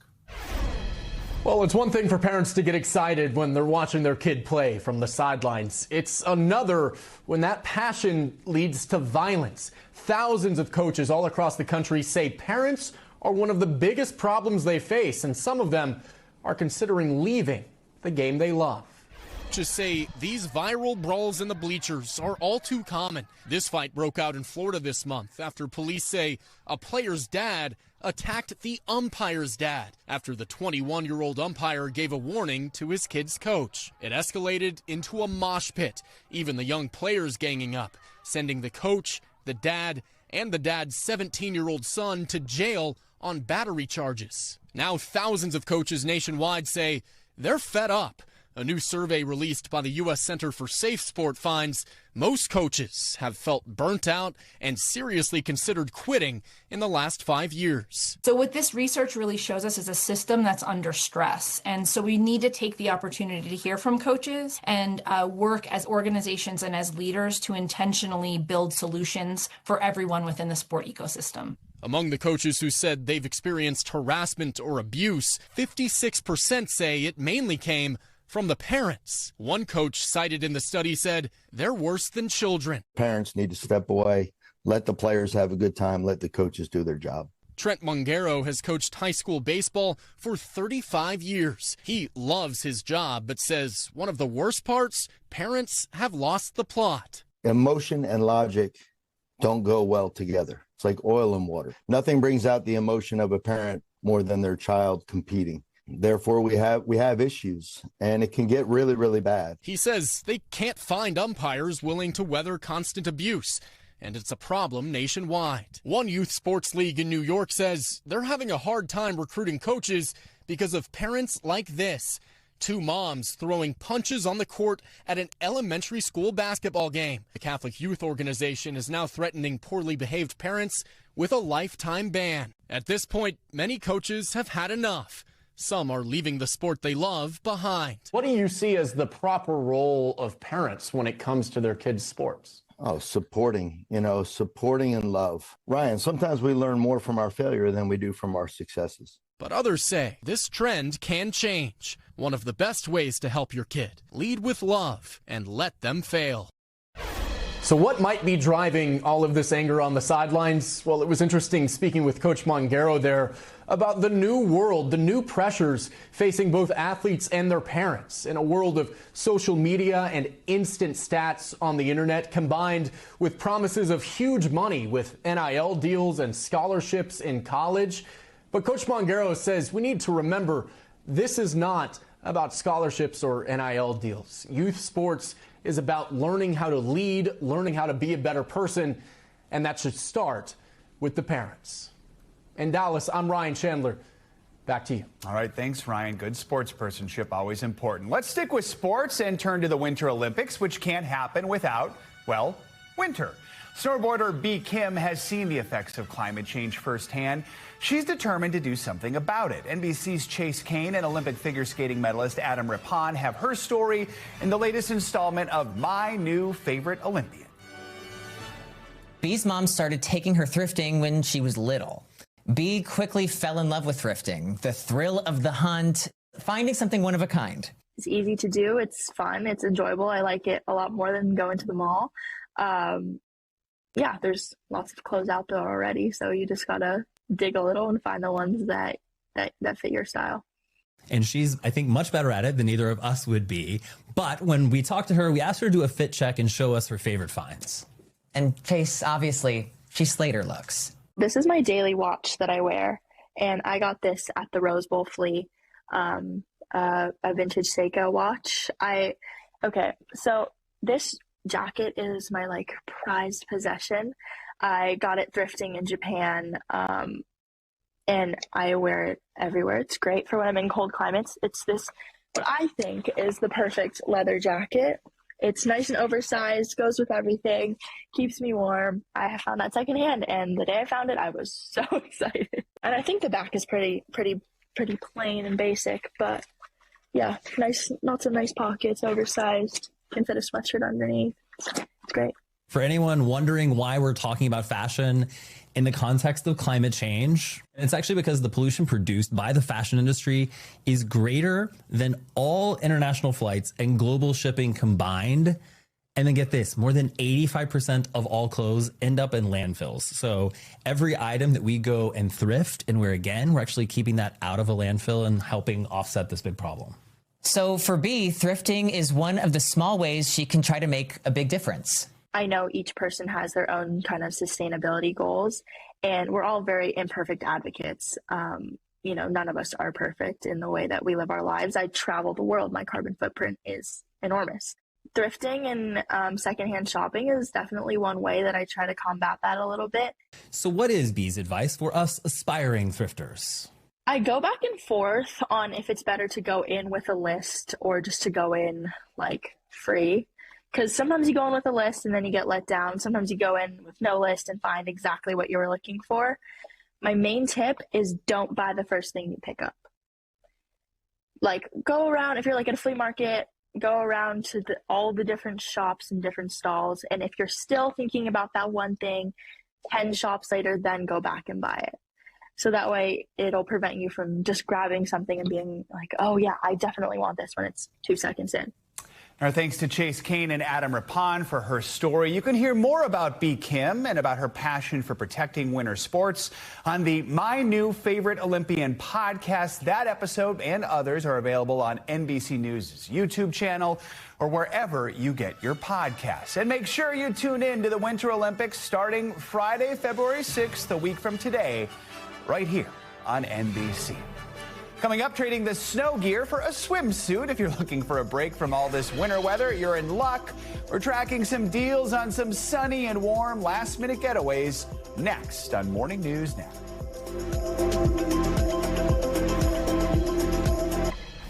Well, it's one thing for parents to get excited when they're watching their kid play from the sidelines. It's another when that passion leads to violence. Thousands of coaches all across the country say parents are one of the biggest problems they face, and some of them are considering leaving the game they love. Just say these viral brawls in the bleachers are all too common. This fight broke out in Florida this month after police say a player's dad attacked the umpire's dad after the 21-year-old umpire gave a warning to his kid's coach. It escalated into a mosh pit, even the young players ganging up, sending the coach, the dad, and the dad's 17-year-old son to jail on battery charges. Now thousands of coaches nationwide say they're fed up. A new survey released by the U.S. Center for Safe Sport finds most coaches have felt burnt out and seriously considered quitting in the last 5 years. So what this research really shows us is a system that's under stress. And so we need to take the opportunity to hear from coaches and work as organizations and as leaders to intentionally build solutions for everyone within the sport ecosystem. Among the coaches who said they've experienced harassment or abuse, 56% say it mainly came from the parents. One coach cited in the study said they're worse than children. Parents need to step away, let the players have a good time, let the coaches do their job. Trent Mungaro has coached high school baseball for 35 years. He loves his job, but says one of the worst parts, parents have lost the plot. Emotion and logic don't go well together. It's like oil and water. Nothing brings out the emotion of a parent more than their child competing. Therefore, we have issues, and it can get really, really bad. He says they can't find umpires willing to weather constant abuse, and it's a problem nationwide. One youth sports league in New York says they're having a hard time recruiting coaches because of parents like this. Two moms throwing punches on the court at an elementary school basketball game. The Catholic Youth Organization is now threatening poorly behaved parents with a lifetime ban. At this point, many coaches have had enough. Some are leaving the sport they love behind. What do you see as the proper role of parents when it comes to their kids' sports? Oh, supporting and love. Ryan, sometimes we learn more from our failure than we do from our successes. But others say this trend can change. One of the best ways to help your kid: lead with love and let them fail. So what might be driving all of this anger on the sidelines? Well, it was interesting speaking with Coach Mongaro there about the new world, the new pressures facing both athletes and their parents in a world of social media and instant stats on the internet, combined with promises of huge money with NIL deals and scholarships in college. But Coach Mongaro says we need to remember this is not about scholarships or NIL deals. Youth sports is about learning how to lead, learning how to be a better person, and that should start with the parents. In Dallas, I'm Ryan Chandler. Back to you. All right, thanks, Ryan. Good sportspersonship, always important. Let's stick with sports and turn to the Winter Olympics, which can't happen without, well, winter. Snowboarder Bea Kim has seen the effects of climate change firsthand. She's determined to do something about it. NBC's Chase Kane and Olympic figure skating medalist Adam Rippon have her story in the latest installment of My New Favorite Olympian. Bea's mom started taking her thrifting when she was little. Bea quickly fell in love with thrifting, the thrill of the hunt, finding something one of a kind. It's easy to do. It's fun. It's enjoyable. I like it a lot more than going to the mall. Yeah, there's lots of clothes out there already, so you just gotta dig a little and find the ones that fit your style. And she's, I think, much better at it than either of us would be. But when we talked to her, we asked her to do a fit check and show us her favorite finds. And Chase, obviously, she slayed her looks. This is my daily watch that I wear, and I got this at the Rose Bowl flea, a vintage Seiko watch. Okay, so this jacket is my like prized possession. I got it thrifting in Japan, and I wear it everywhere. It's great for when I'm in cold climates. It's this, what I think is the perfect leather jacket. It's nice and oversized, goes with everything, keeps me warm. I found that secondhand, and the day I found it, I was so excited. And I think the back is pretty plain and basic, but yeah, nice, lots of nice pockets, oversized, can fit a sweatshirt underneath. It's great. For anyone wondering why we're talking about fashion in the context of climate change, it's actually because the pollution produced by the fashion industry is greater than all international flights and global shipping combined. And then get this, more than 85% of all clothes end up in landfills. So every item that we go and thrift and wear again, we're actually keeping that out of a landfill and helping offset this big problem. So for B, thrifting is one of the small ways she can try to make a big difference. I know each person has their own kind of sustainability goals, and we're all very imperfect advocates. None of us are perfect in the way that we live our lives. I travel the world. My carbon footprint is enormous. Thrifting and secondhand shopping is definitely one way that I try to combat that a little bit. So what is B's advice for us aspiring thrifters? I go back and forth on if it's better to go in with a list or just to go in like free. Because sometimes you go in with a list and then you get let down. Sometimes you go in with no list and find exactly what you were looking for. My main tip is don't buy the first thing you pick up. Like, go around, if you're like at a flea market, go around to all the different shops and different stalls. And if you're still thinking about that one thing, 10 shops later, then go back and buy it. So that way it'll prevent you from just grabbing something and being like, oh yeah, I definitely want this when it's 2 seconds in. Our thanks to Chase Kane and Adam Rapon for her story. You can hear more about B. Kim and about her passion for protecting winter sports on the My New Favorite Olympian podcast. That episode and others are available on NBC News' YouTube channel or wherever you get your podcasts. And make sure you tune in to the Winter Olympics starting Friday, February 6th, a week from today, right here on NBC. Coming up, trading the snow gear for a swimsuit. If you're looking for a break from all this winter weather, you're in luck. We're tracking some deals on some sunny and warm last-minute getaways next on Morning News Now.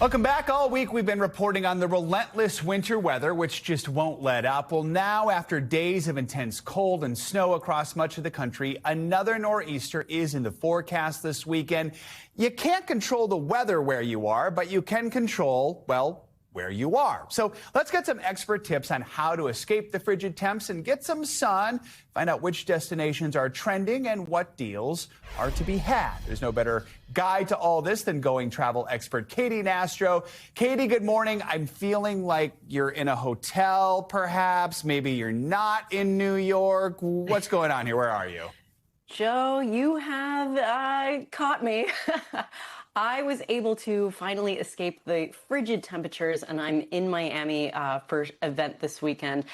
Welcome back. All week we've been reporting on the relentless winter weather, which just won't let up. Well, now, after days of intense cold and snow across much of the country, another nor'easter is in the forecast this weekend. You can't control the weather where you are, but you can control, well, where you are. So let's get some expert tips on how to escape the frigid temps and get some sun, find out which destinations are trending and what deals are to be had. There's no better guide to all this than going travel expert Katie Nastro. Katie, good morning. I'm feeling like you're in a hotel, perhaps. Maybe you're not in New York. What's going on here? Where are you? Joe, you have caught me. I was able to finally escape the frigid temperatures, and I'm in Miami for an event this weekend.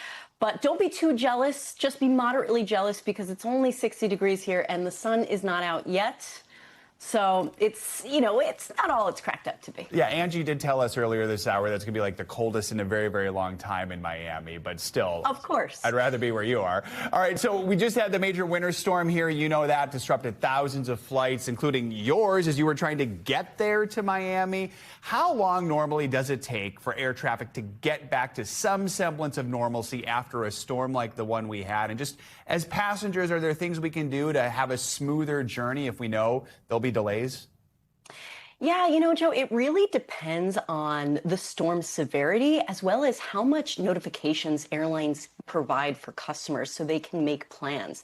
But don't be too jealous. Just be moderately jealous because it's only 60 degrees here and the sun is not out yet. So it's, it's not all it's cracked up to be. Yeah, Angie did tell us earlier this hour that's going to be like the coldest in a very, very long time in Miami, but still. Of course. I'd rather be where you are. All right, so we just had the major winter storm here. You know that disrupted thousands of flights, including yours, as you were trying to get there to Miami. How long normally does it take for air traffic to get back to some semblance of normalcy after a storm like the one we had? And just as passengers, are there things we can do to have a smoother journey if we know there'll be delays? Yeah, Joe, it really depends on the storm's severity as well as how much notifications airlines provide for customers so they can make plans.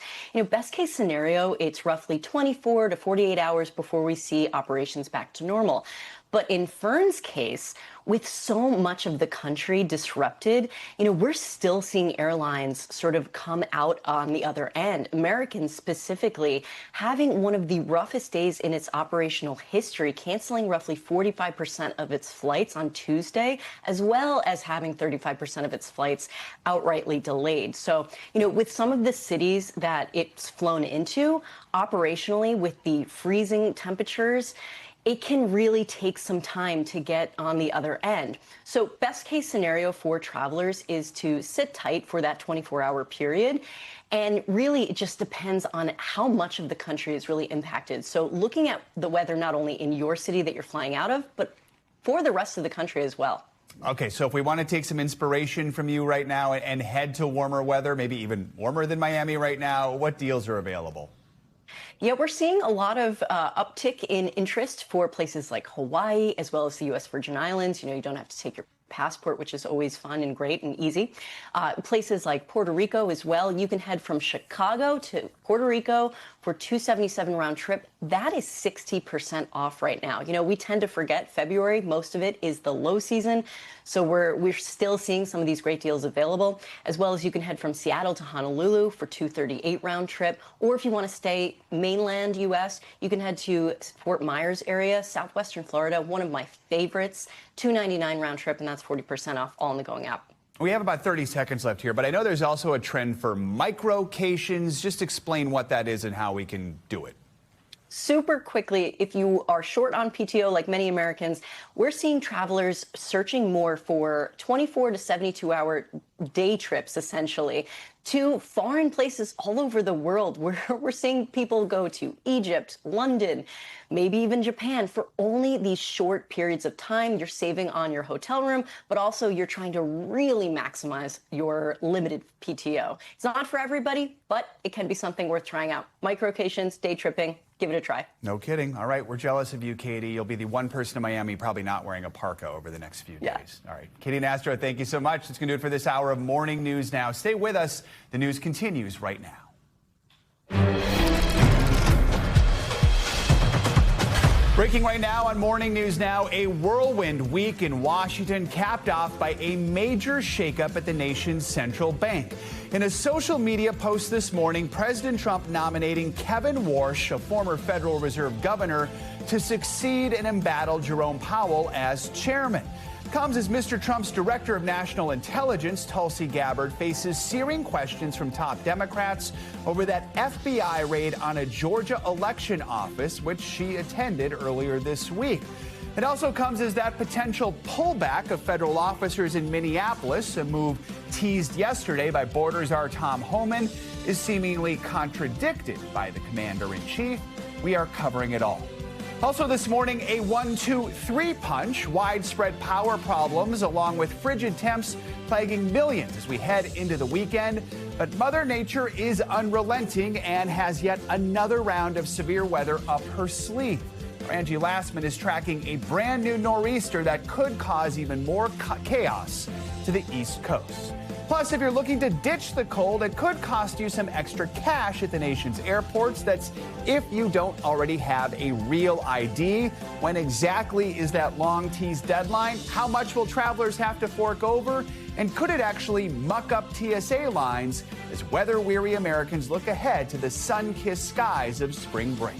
Best case scenario, it's roughly 24 to 48 hours before we see operations back to normal. But in Fern's case, with so much of the country disrupted, we're still seeing airlines sort of come out on the other end. Americans specifically having one of the roughest days in its operational history, canceling roughly 45% of its flights on Tuesday, as well as having 35% of its flights outrightly delayed. So, with some of the cities that it's flown into, operationally, with the freezing temperatures, it can really take some time to get on the other end. So best case scenario for travelers is to sit tight for that 24-hour period. And really, it just depends on how much of the country is really impacted. So looking at the weather not only in your city that you're flying out of, but for the rest of the country as well. Okay, so if we want to take some inspiration from you right now and head to warmer weather, maybe even warmer than Miami right now, what deals are available? Yeah, we're seeing a lot of uptick in interest for places like Hawaii, as well as the U.S. Virgin Islands. You don't have to take your passport, which is always fun and great and easy. Places like Puerto Rico as well. You can head from Chicago to Puerto Rico for $277 round trip. That is 60% off right now. We tend to forget February. Most of it is the low season. So we're still seeing some of these great deals available, as well as you can head from Seattle to Honolulu for $238 round trip. Or if you want to stay mainland U.S., you can head to Fort Myers area, southwestern Florida, one of my favorites, $299 round trip, and that's 40% off all in the Going app. We have about 30 seconds left here, but I know there's also a trend for microcations. Just explain what that is and how we can do it. Super quickly, if you are short on PTO like many Americans, we're seeing travelers searching more for 24 to 72-hour day trips, essentially, to foreign places all over the world. We're seeing people go to Egypt, London, maybe even Japan for only these short periods of time. You're saving on your hotel room, but also you're trying to really maximize your limited PTO. It's not for everybody, but it can be something worth trying out. Microcations, day tripping, give it a try. No kidding. All right, we're jealous of you, Katie. You'll be the one person in Miami probably not wearing a parka over the next few days. All right, Katie Nastro, thank you so much. That's going to do it for this hour of Morning News Now. Stay with us. The news continues right now. Breaking right now on Morning News Now, a whirlwind week in Washington capped off by a major shakeup at the nation's central bank. In a social media post this morning, President Trump nominating Kevin Warsh, a former Federal Reserve governor, to succeed and embattle Jerome Powell as chairman. Comes as Mr. Trump's director of national intelligence, Tulsi Gabbard, faces searing questions from top Democrats over that FBI raid on a Georgia election office, which she attended earlier this week. It also comes as that potential pullback of federal officers in Minneapolis, a move teased yesterday by Border Czar Tom Homan, is seemingly contradicted by the commander-in-chief. We are covering it all. Also this morning, a 1-2-3 punch, widespread power problems along with frigid temps plaguing millions as we head into the weekend. But Mother Nature is unrelenting and has yet another round of severe weather up her sleeve. Angie Lastman is tracking a brand new nor'easter that could cause even more chaos to the East Coast. Plus, if you're looking to ditch the cold, it could cost you some extra cash at the nation's airports. That's if you don't already have a real ID. When exactly is that long-teased deadline? How much will travelers have to fork over? And could it actually muck up TSA lines as weather-weary Americans look ahead to the sun-kissed skies of spring break?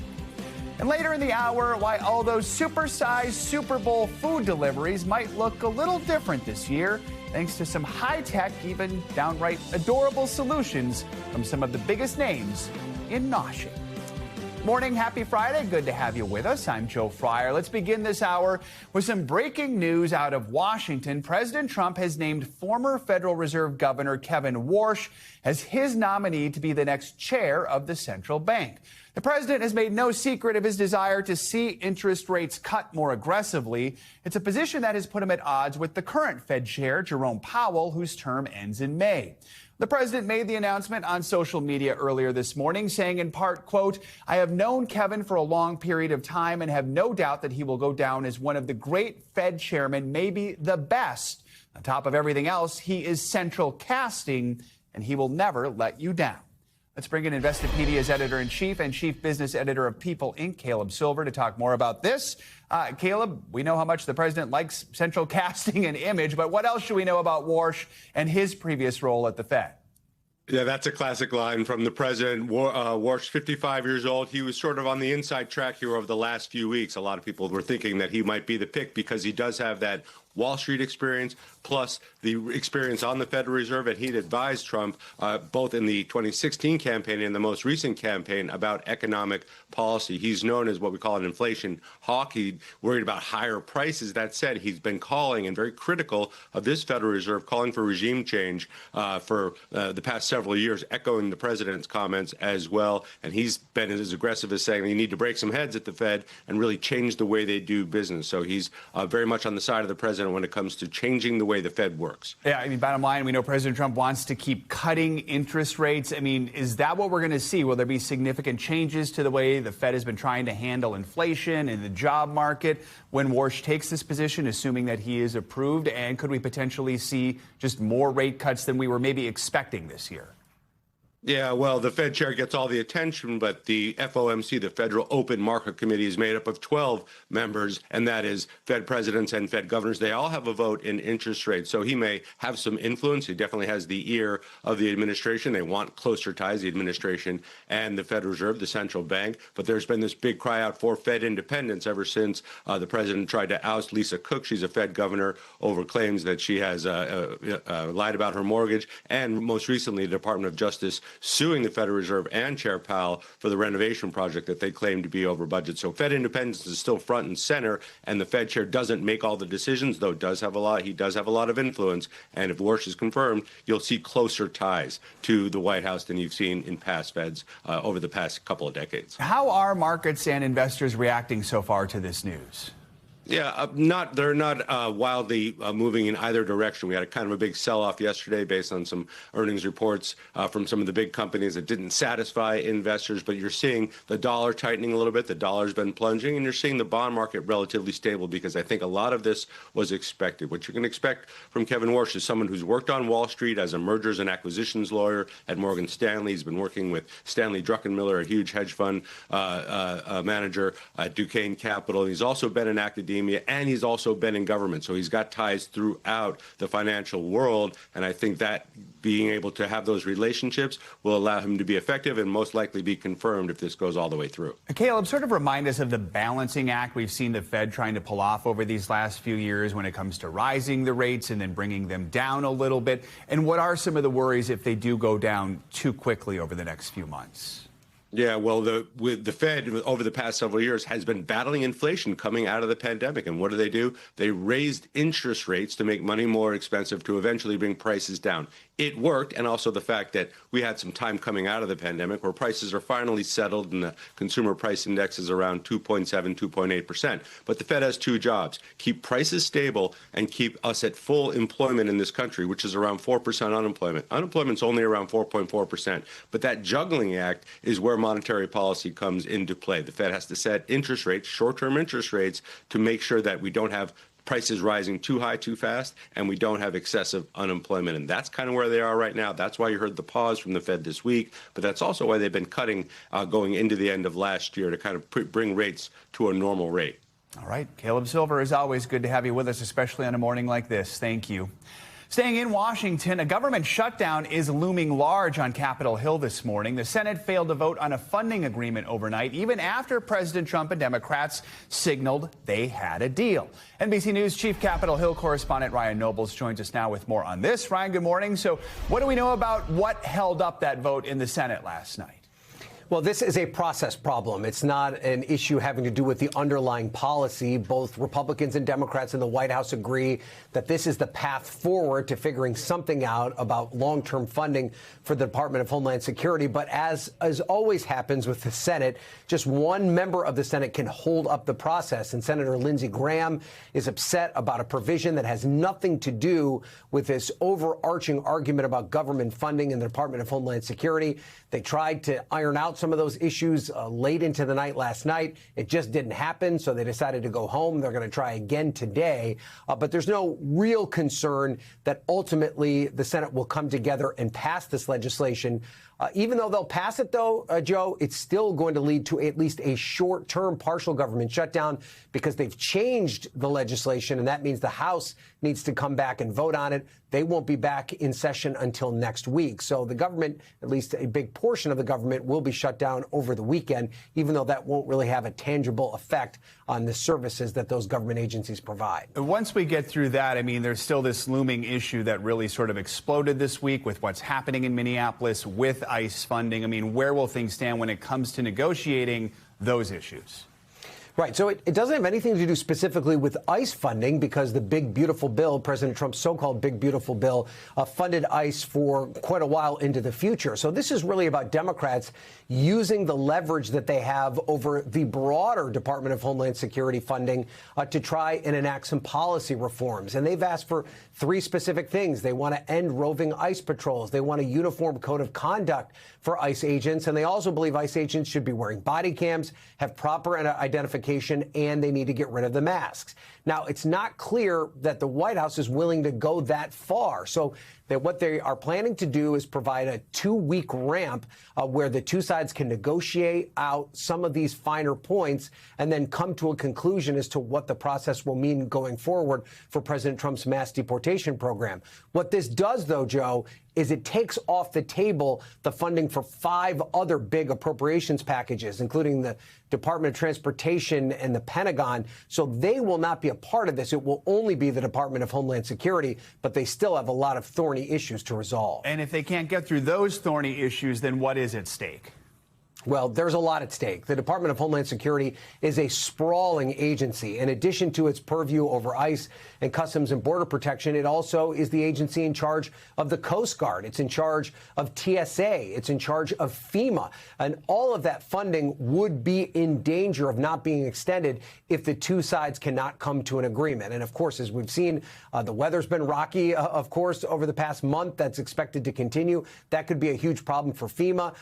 And later in the hour, why all those supersized Super Bowl food deliveries might look a little different this year, thanks to some high-tech, even downright adorable solutions from some of the biggest names in noshing. Morning, happy Friday. Good to have you with us. I'm Joe Fryer. Let's begin this hour with some breaking news out of Washington. President Trump has named former Federal Reserve Governor Kevin Warsh as his nominee to be the next chair of the central bank. The president has made no secret of his desire to see interest rates cut more aggressively. It's a position that has put him at odds with the current Fed chair, Jerome Powell, whose term ends in May. The president made the announcement on social media earlier this morning, saying in part, quote, "I have known Kevin for a long period of time and have no doubt that he will go down as one of the great Fed chairmen, maybe the best. On top of everything else, he is central casting and he will never let you down. Let's bring in Investopeedia's editor-in-chief and chief business editor of People Inc., Caleb Silver, to talk more about this. Caleb, we know how much the president likes central casting and image, but what else should we know about Warsh and his previous role at the Fed? Yeah, that's a classic line from the president. Warsh, 55 years old. He was sort of on the inside track here over the last few weeks. A lot of people were thinking that he might be the pick because he does have that Wall Street experience, plus the experience on the Federal Reserve, and he'd advised Trump both in the 2016 campaign and the most recent campaign about economic policy. He's known as what we call an inflation hawk. He worried about higher prices. That said, he's been calling and very critical of this Federal Reserve, calling for regime change for the past several years, echoing the president's comments as well. And he's been as aggressive as saying you need to break some heads at the Fed and really change the way they do business. So he's very much on the side of the president when it comes to changing the way the Fed works. Yeah, I mean, bottom line, we know President Trump wants to keep cutting interest rates. I mean, is that what we're going to see? Will there be significant changes to the way the Fed has been trying to handle inflation and the job market when Warsh takes this position, assuming that he is approved? And could we potentially see just more rate cuts than we were maybe expecting this year? Yeah, well, the Fed chair gets all the attention, but the FOMC, the Federal Open Market Committee, is made up of 12 members, and that is Fed presidents and Fed governors. They all have a vote in interest rates, so he may have some influence. He definitely has the ear of the administration. They want closer ties, the administration and the Federal Reserve, the central bank. But there's been this big cry out for Fed independence ever since the president tried to oust Lisa Cook. She's a Fed governor over claims that she has lied about her mortgage, and most recently, the Department of Justice suing the Federal Reserve and Chair Powell for the renovation project that they claim to be over budget. So Fed independence is still front and center, and the Fed chair doesn't make all the decisions, though he does have a lot of influence. And if Warsh is confirmed, you'll see closer ties to the White House than you've seen in past Feds over the past couple of decades. How are markets and investors reacting so far to this news? Yeah, they're not wildly moving in either direction. We had a kind of a big sell-off yesterday based on some earnings reports from some of the big companies that didn't satisfy investors. But you're seeing the dollar tightening a little bit. The dollar's been plunging, and you're seeing the bond market relatively stable because I think a lot of this was expected. What you're going to expect from Kevin Warsh is someone who's worked on Wall Street as a mergers and acquisitions lawyer at Morgan Stanley. He's been working with Stanley Druckenmiller, a huge hedge fund manager at Duquesne Capital. He's also been in academia, and he's also been in government. So he's got ties throughout the financial world. And I think that being able to have those relationships will allow him to be effective and most likely be confirmed if this goes all the way through. Caleb, sort of remind us of the balancing act we've seen the Fed trying to pull off over these last few years when it comes to rising the rates and then bringing them down a little bit. And what are some of the worries if they do go down too quickly over the next few months? Yeah, well, the Fed over the past several years has been battling inflation coming out of the pandemic. And what do? They raised interest rates to make money more expensive to eventually bring prices down. It worked, and also the fact that we had some time coming out of the pandemic where prices are finally settled and the consumer price index is around 2.7, 2.8%. But the Fed has two jobs: keep prices stable and keep us at full employment in this country, which is around 4% unemployment. Unemployment's only around 4.4%. But that juggling act is where monetary policy comes into play. The Fed has to set interest rates, short-term interest rates, to make sure that we don't have prices rising too high too fast and we don't have excessive unemployment. And that's kind of where they are right now. That's why you heard the pause from the Fed this week. But that's also why they've been cutting going into the end of last year to kind of bring rates to a normal rate. All right. Caleb Silver, as always, good to have you with us, especially on a morning like this. Thank you. Staying in Washington, a government shutdown is looming large on Capitol Hill this morning. The Senate failed to vote on a funding agreement overnight, even after President Trump and Democrats signaled they had a deal. NBC News Chief Capitol Hill correspondent Ryan Nobles joins us now with more on this. Ryan, good morning. So what do we know about what held up that vote in the Senate last night? Well, this is a process problem. It's not an issue having to do with the underlying policy. Both Republicans and Democrats in the White House agree that this is the path forward to figuring something out about long-term funding for the Department of Homeland Security. But as always happens with the Senate, just one member of the Senate can hold up the process. And Senator Lindsey Graham is upset about a provision that has nothing to do with this overarching argument about government funding in the Department of Homeland Security. They tried to iron out out some of those issues late into the night last night. It just didn't happen, so they decided to go home. They're going to try again today. But there's no real concern that ultimately the Senate will come together and pass this legislation. Even though they'll pass it, though, Joe, it's still going to lead to at least a short-term partial government shutdown because they've changed the legislation, and that means the House needs to come back and vote on it. They won't be back in session until next week. So the government, at least a big portion of the government, will be shut down over the weekend, even though that won't really have a tangible effect on the services that those government agencies provide. Once we get through that, I mean, there's still this looming issue that really sort of exploded this week with what's happening in Minneapolis with ICE funding. I mean, where will things stand when it comes to negotiating those issues? Right. So it doesn't have anything to do specifically with ICE funding because the big, beautiful bill, President Trump's so-called big, beautiful bill, funded ICE for quite a while into the future. So this is really about Democrats using the leverage that they have over the broader Department of Homeland Security funding to try and enact some policy reforms. And they've asked for three specific things. They want to end roving ICE patrols. They want a uniform code of conduct for ICE agents. And they also believe ICE agents should be wearing body cams, have proper identification, and they need to get rid of the masks. Now, it's not clear that the White House is willing to go that far. So that what they are planning to do is provide a 2-week ramp where the two sides can negotiate out some of these finer points and then come to a conclusion as to what the process will mean going forward for President Trump's mass deportation program. What this does, though, Joe, is it takes off the table the funding for 5 other big appropriations packages, including the Department of Transportation and the Pentagon. So they will not be a part of this. It will only be the Department of Homeland Security, but they still have a lot of thorny issues to resolve. And if they can't get through those thorny issues, then what is at stake? Well, there's a lot at stake. The Department of Homeland Security is a sprawling agency. In addition to its purview over ICE and Customs and Border Protection, it also is the agency in charge of the Coast Guard. It's in charge of TSA. It's in charge of FEMA. And all of that funding would be in danger of not being extended if the two sides cannot come to an agreement. And, of course, as we've seen, the weather's been rocky, of course, over the past month. That's expected to continue. That could be a huge problem for FEMA.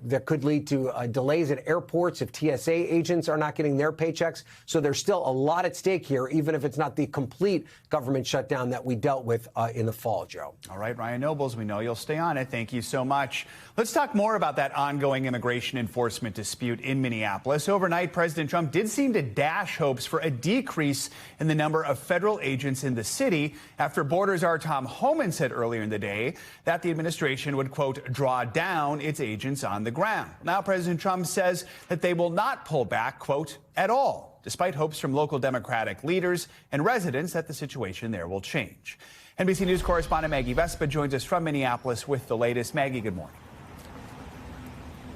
That could lead to delays at airports if TSA agents are not getting their paychecks. So there's still a lot at stake here, even if it's not the complete government shutdown that we dealt with in the fall, Joe. All right, Ryan Nobles, we know you'll stay on it. Thank you so much. Let's talk more about that ongoing immigration enforcement dispute in Minneapolis. Overnight, President Trump did seem to dash hopes for a decrease in the number of federal agents in the city after Border Czar Tom Homan said earlier in the day that the administration would, quote, draw down its agents on the ground. Now, President Trump says that they will not pull back, quote, at all, despite hopes from local Democratic leaders and residents that the situation there will change. NBC News correspondent Maggie Vespa joins us from Minneapolis with the latest. Maggie, good morning.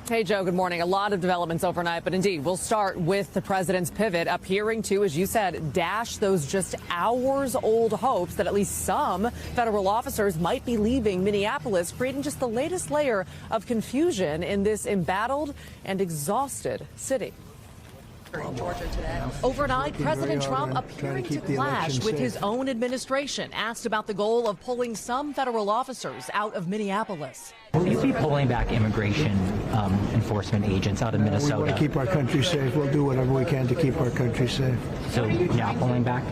Hey, Joe, good morning. A lot of developments overnight, but indeed, we'll start with the president's pivot, appearing to, as you said, dash those just hours-old hopes that at least some federal officers might be leaving Minneapolis, creating just the latest layer of confusion in this embattled and exhausted city. Overnight, President Trump appearing to clash with his own administration, asked about the goal of pulling some federal officers out of Minneapolis. Will you be pulling back immigration enforcement agents out of Minnesota? We want to keep our country safe. We'll do whatever we can to keep our country safe. So not pulling back?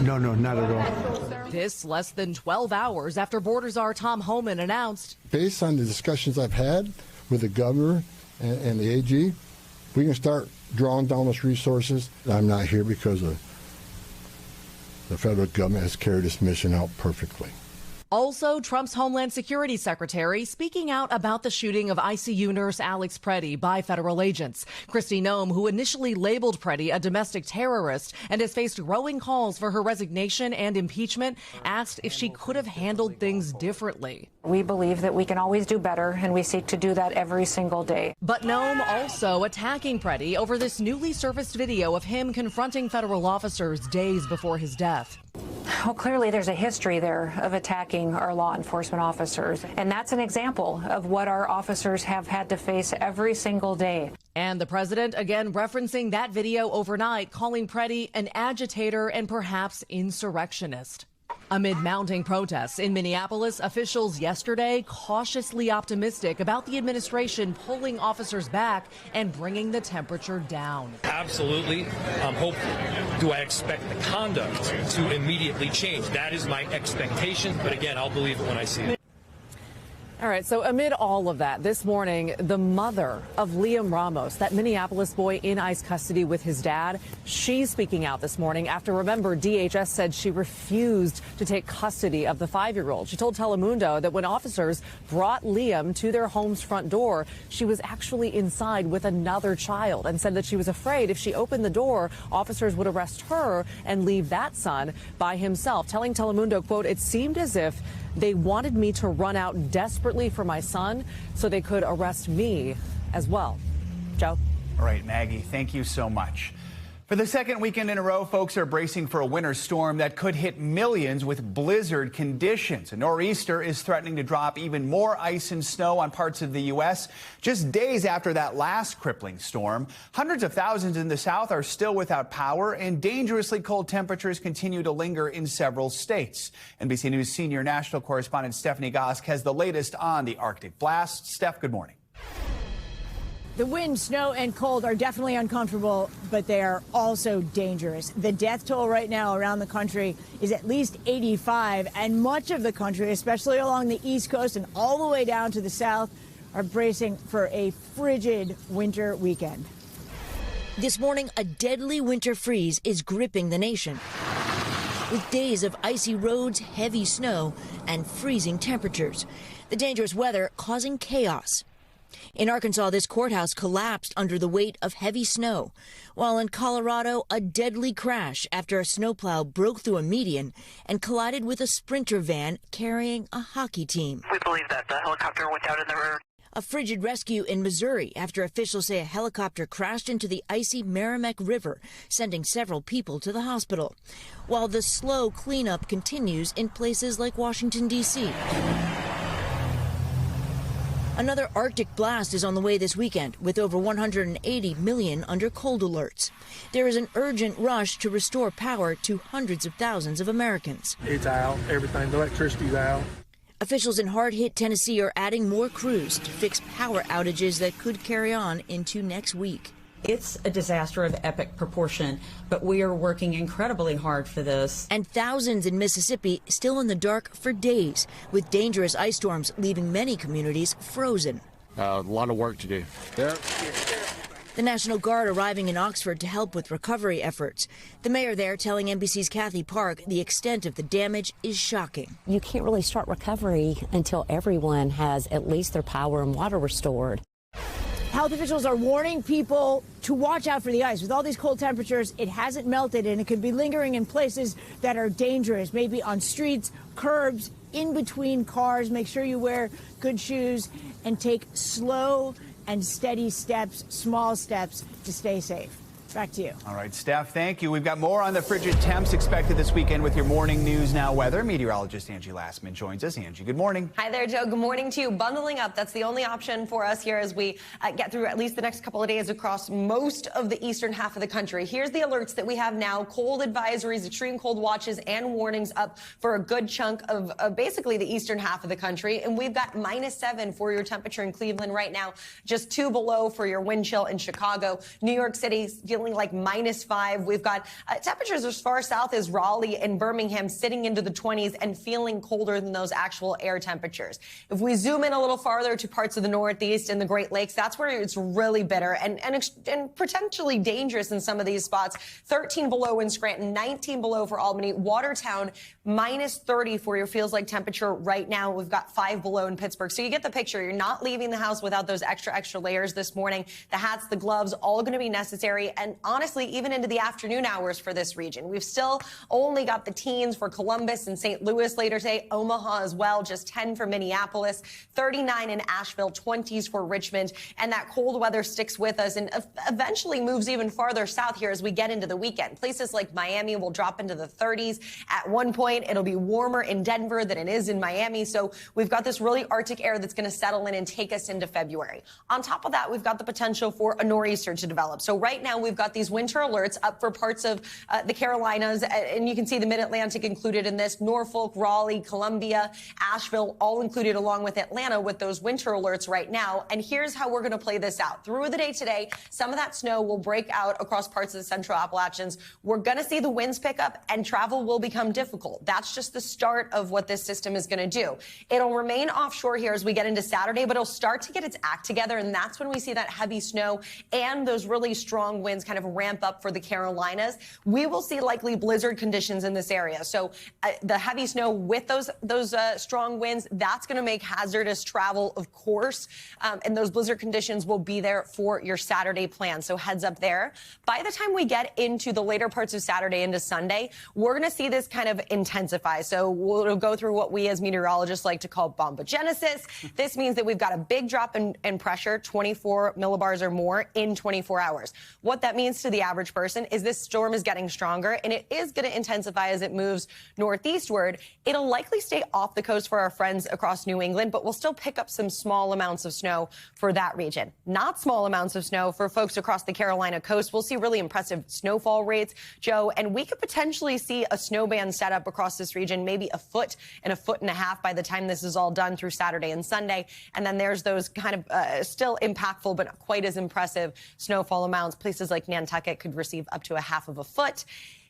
No, not at all. This less than 12 hours after Border Czar Tom Homan announced. Based on the discussions I've had with the governor and the AG, we can start drawing down those resources. I'm not here because the federal government has carried this mission out perfectly. Also, Trump's Homeland Security Secretary speaking out about the shooting of ICU nurse Alex Preddy by federal agents. Kristi Noem, who initially labeled Preddy a domestic terrorist and has faced growing calls for her resignation and impeachment, asked if she could have handled things differently. We believe that we can always do better, and we seek to do that every single day. But Noem also attacking Preddy over this newly surfaced video of him confronting federal officers days before his death. Well, clearly there's a history there of attacking our law enforcement officers, and that's an example of what our officers have had to face every single day. And the president again referencing that video overnight, calling Preddy an agitator and perhaps insurrectionist. Amid mounting protests in Minneapolis, officials yesterday cautiously optimistic about the administration pulling officers back and bringing the temperature down. Absolutely. Hopefully. Do I expect the conduct to immediately change? That is my expectation. But again, I'll believe it when I see it. All right, so amid all of that, this morning, the mother of Liam Ramos, that Minneapolis boy in ICE custody with his dad, she's speaking out this morning after, remember, DHS said she refused to take custody of the 5-year-old. She told Telemundo that when officers brought Liam to their home's front door, she was actually inside with another child and said that she was afraid if she opened the door, officers would arrest her and leave that son by himself, telling Telemundo, quote, "It seemed as if they wanted me to run out desperately for my son so they could arrest me as well." Joe? All right, Maggie, thank you so much. For the second weekend in a row, folks are bracing for a winter storm that could hit millions with blizzard conditions. A nor'easter is threatening to drop even more ice and snow on parts of the U.S. just days after that last crippling storm. Hundreds of thousands in the south are still without power, and dangerously cold temperatures continue to linger in several states. NBC News senior national correspondent Stephanie Gosk has the latest on the Arctic blast. Steph, good morning. The wind, snow, and cold are definitely uncomfortable, but they are also dangerous. The death toll right now around the country is at least 85, and much of the country, especially along the East Coast and all the way down to the south, are bracing for a frigid winter weekend. This morning, a deadly winter freeze is gripping the nation, with days of icy roads, heavy snow, and freezing temperatures. The dangerous weather causing chaos. In Arkansas, this courthouse collapsed under the weight of heavy snow, while in Colorado, a deadly crash after a snowplow broke through a median and collided with a Sprinter van carrying a hockey team. We believe that the helicopter went out in the river. A frigid rescue in Missouri after officials say a helicopter crashed into the icy Merrimack River, sending several people to the hospital, while the slow cleanup continues in places like Washington, D.C. Another Arctic blast is on the way this weekend, with over 180 million under cold alerts. There is an urgent rush to restore power to hundreds of thousands of Americans. It's out. Everything. The electricity's out. Officials in hard-hit Tennessee are adding more crews to fix power outages that could carry on into next week. It's a disaster of epic proportion, but we are working incredibly hard for this. And thousands in Mississippi still in the dark for days, with dangerous ice storms leaving many communities frozen. A lot of work to do. The National Guard arriving in Oxford to help with recovery efforts. The mayor there telling NBC's Kathy Park the extent of the damage is shocking. You can't really start recovery until everyone has at least their power and water restored. Health officials are warning people to watch out for the ice. With all these cold temperatures, it hasn't melted, and it could be lingering in places that are dangerous, maybe on streets, curbs, in between cars. Make sure you wear good shoes and take slow and steady steps, small steps to stay safe. Back to you. All right, Steph, thank you. We've got more on the frigid temps expected this weekend with your morning News Now weather. Meteorologist Angie Lastman joins us. Angie, good morning. Hi there, Joe. Good morning to you. Bundling up, that's the only option for us here as we get through at least the next couple of days across most of the eastern half of the country. Here's the alerts that we have now. Cold advisories, extreme cold watches, and warnings up for a good chunk of basically the eastern half of the country. And we've got -7 for your temperature in Cleveland right now, just 2 below for your wind chill in Chicago. New York City feeling like -5. We've got temperatures as far south as Raleigh and Birmingham sitting into the 20s and feeling colder than those actual air temperatures. If we zoom in a little farther to parts of the Northeast and the Great Lakes, that's where it's really bitter and potentially dangerous in some of these spots. 13 below in Scranton, 19 below for Albany. Watertown, -30 for your feels like temperature right now. We've got 5 below in Pittsburgh. So you get the picture. You're not leaving the house without those extra layers this morning. The hats, the gloves, all going to be necessary. And honestly, even into the afternoon hours for this region. We've still only got the teens for Columbus and St. Louis later today. Omaha as well, just 10 for Minneapolis, 39 in Asheville, 20s for Richmond. And that cold weather sticks with us and eventually moves even farther south here as we get into the weekend. Places like Miami will drop into the 30s at one point. point. It'll be warmer in Denver than it is in Miami. So we've got this really Arctic air that's going to settle in and take us into February. On top of that, we've got the potential for a nor'easter to develop. So right now we've got these winter alerts up for parts of the Carolinas, and you can see the Mid-Atlantic included in this. Norfolk, Raleigh, Columbia, Asheville, all included along with Atlanta with those winter alerts right now. And here's how we're going to play this out. Through the day today, some of that snow will break out across parts of the central Appalachians. We're going to see the winds pick up and travel will become difficult. That's just the start of what this system is going to do. It'll remain offshore here as we get into Saturday, but it'll start to get its act together. And that's when we see that heavy snow and those really strong winds kind of ramp up for the Carolinas. We will see likely blizzard conditions in this area. So the heavy snow with those strong winds, that's going to make hazardous travel, of course. And those blizzard conditions will be there for your Saturday plan. So heads up there. By the time we get into the later parts of Saturday into Sunday, we're going to see this kind of intensify. So we'll go through what we as meteorologists like to call bombogenesis. This means that we've got a big drop in pressure, 24 millibars or more in 24 hours. What that means to the average person is this storm is getting stronger, and it is going to intensify as it moves northeastward. It'll likely stay off the coast for our friends across New England, but we'll still pick up some small amounts of snow for that region. Not small amounts of snow for folks across the Carolina coast. We'll see really impressive snowfall rates, Joe, and we could potentially see a snow band set up across this region, maybe a foot and a foot and a half by the time this is all done through Saturday and Sunday. And then there's those kind of still impactful but not quite as impressive snowfall amounts. Places like Nantucket could receive up to a half of a foot.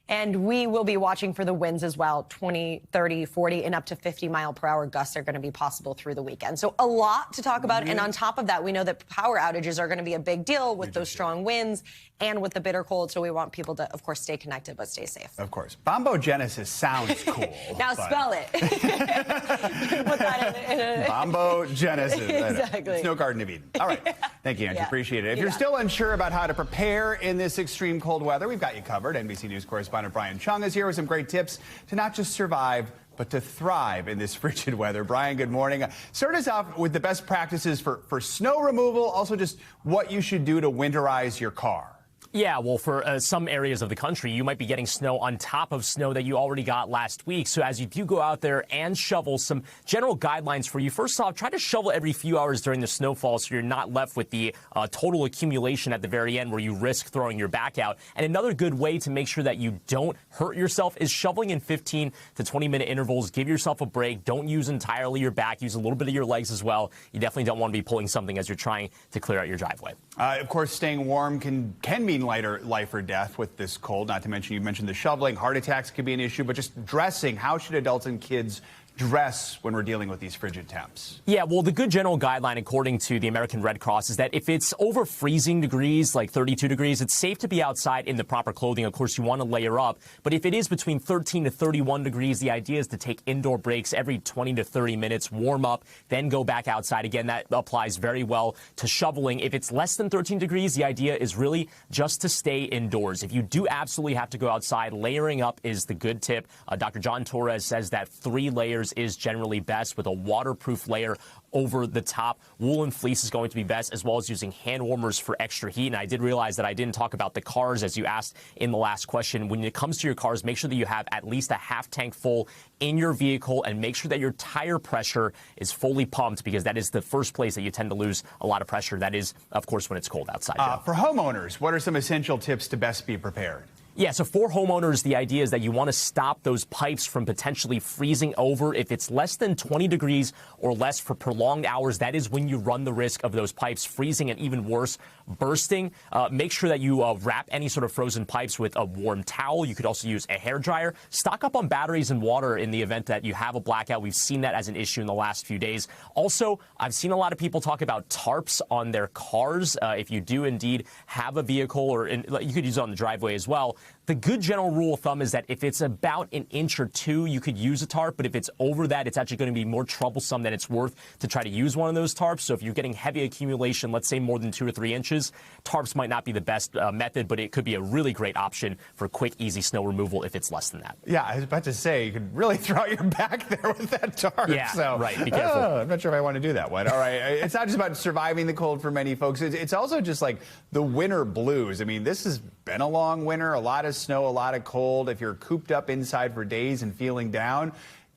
And we will be watching for the winds as well. 20, 30, 40, and up to 50-mile-per-hour gusts are going to be possible through the weekend. So a lot to talk about. And on top of that, we know that power outages are going to be a big deal with those strong winds and with the bitter cold. So we want people to, of course, stay connected, but stay safe. Of course. Bombogenesis sounds cool. Now spell it. Put that in a... Bombogenesis. Exactly. Snow Garden of Eden. All right. Thank you, Angie. Yeah. Appreciate it. If you're still unsure about how to prepare in this extreme cold weather, we've got you covered. NBC News correspondent Brian Chung is here with some great tips to not just survive, but to thrive in this frigid weather. Brian, good morning. Start us off with the best practices for snow removal, also just what you should do to winterize your car. Yeah, well, for some areas of the country, you might be getting snow on top of snow that you already got last week. So as you do go out there and shovel, some general guidelines for you. First off, try to shovel every few hours during the snowfall so you're not left with the total accumulation at the very end where you risk throwing your back out. And another good way to make sure that you don't hurt yourself is shoveling in 15 to 20-minute intervals. Give yourself a break. Don't use entirely your back. Use a little bit of your legs as well. You definitely don't want to be pulling something as you're trying to clear out your driveway. Of course, staying warm can mean life or death with this cold. Not to mention, you mentioned the shoveling. Heart attacks could be an issue, but just dressing. How should adults and kids dress when we're dealing with these frigid temps? Yeah, well, the good general guideline, according to the American Red Cross, is that if it's over freezing degrees, like 32 degrees, it's safe to be outside in the proper clothing. Of course, you want to layer up. But if it is between 13 to 31 degrees, the idea is to take indoor breaks every 20 to 30 minutes, warm up, then go back outside. Again, that applies very well to shoveling. If it's less than 13 degrees, the idea is really just to stay indoors. If you do absolutely have to go outside, layering up is the good tip. Dr. John Torres says that 3 layers is generally best, with a waterproof layer over the top. Woolen fleece is going to be best, as well as using hand warmers for extra heat. And I did realize that I didn't talk about the cars, as you asked in the last question. When it comes to your cars, make sure that you have at least a half tank full in your vehicle, and make sure that your tire pressure is fully pumped, because that is the first place that you tend to lose a lot of pressure. That is, of course, when it's cold outside. For homeowners, what are some essential tips to best be prepared? Yeah, so for homeowners, the idea is that you want to stop those pipes from potentially freezing over. If it's less than 20 degrees or less for prolonged hours, that is when you run the risk of those pipes freezing and, even worse, bursting. Make sure that you wrap any sort of frozen pipes with a warm towel. You could also use a hairdryer. Stock up on batteries and water in the event that you have a blackout. We've seen that as an issue in the last few days. Also, I've seen a lot of people talk about tarps on their cars. If you do indeed have a vehicle, or you could use it on the driveway as well. The good general rule of thumb is that if it's about an inch or 2, you could use a tarp. But if it's over that, it's actually going to be more troublesome than it's worth to try to use one of those tarps. So if you're getting heavy accumulation, let's say more than 2 or 3 inches, tarps might not be the best method, but it could be a really great option for quick, easy snow removal if it's less than that. Yeah, I was about to say, you could really throw out your back there with that tarp. Yeah, so, right. Be careful. I'm not sure if I want to do that one. All right. It's not just about surviving the cold for many folks. It's also just like the winter blues. I mean, this has been a long winter. A lot lot of snow, a lot of cold, if you're cooped up inside for days and feeling down,